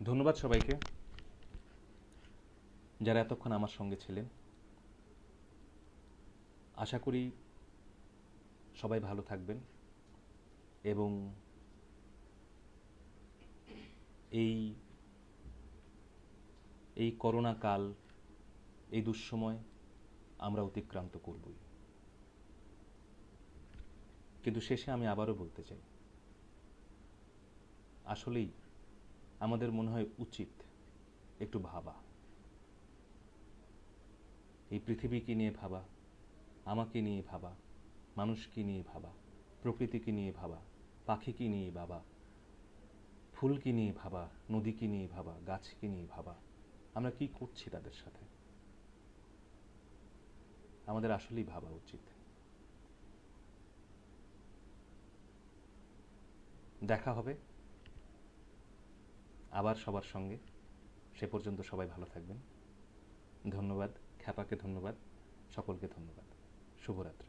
A: ধন্যবাদ সবাইকে যারা এতক্ষণ আমার সঙ্গে ছিলেন। আশা করি সবাই ভালো থাকবেন এবং এই করোনা কাল, এই দুঃসময় আমরা অতিক্রান্ত করবই। কিন্তু শেষে আমি আবারও বলতে চাই, আসলেই আমাদের মনে হয় উচিত একটু ভাবা, এই পৃথিবীকে নিয়ে ভাবা, আমাকে নিয়ে ভাবা, মানুষকে নিয়ে ভাবা, প্রকৃতিকে নিয়ে ভাবা, পাখিকে নিয়ে ভাবা, ফুলকে নিয়ে ভাবা, নদীকে নিয়ে ভাবা, গাছকে নিয়ে ভাবা। আমরা কি করছি তাদের সাথে? আমাদের আসলেই ভাবা উচিত। দেখা হবে আবার সবার সঙ্গে। সে পর্যন্ত সবাই ভালো থাকবেন। ধন্যবাদ, খ্যাপাকে ধন্যবাদ, সকলকে ধন্যবাদ। শুভরাত্রি।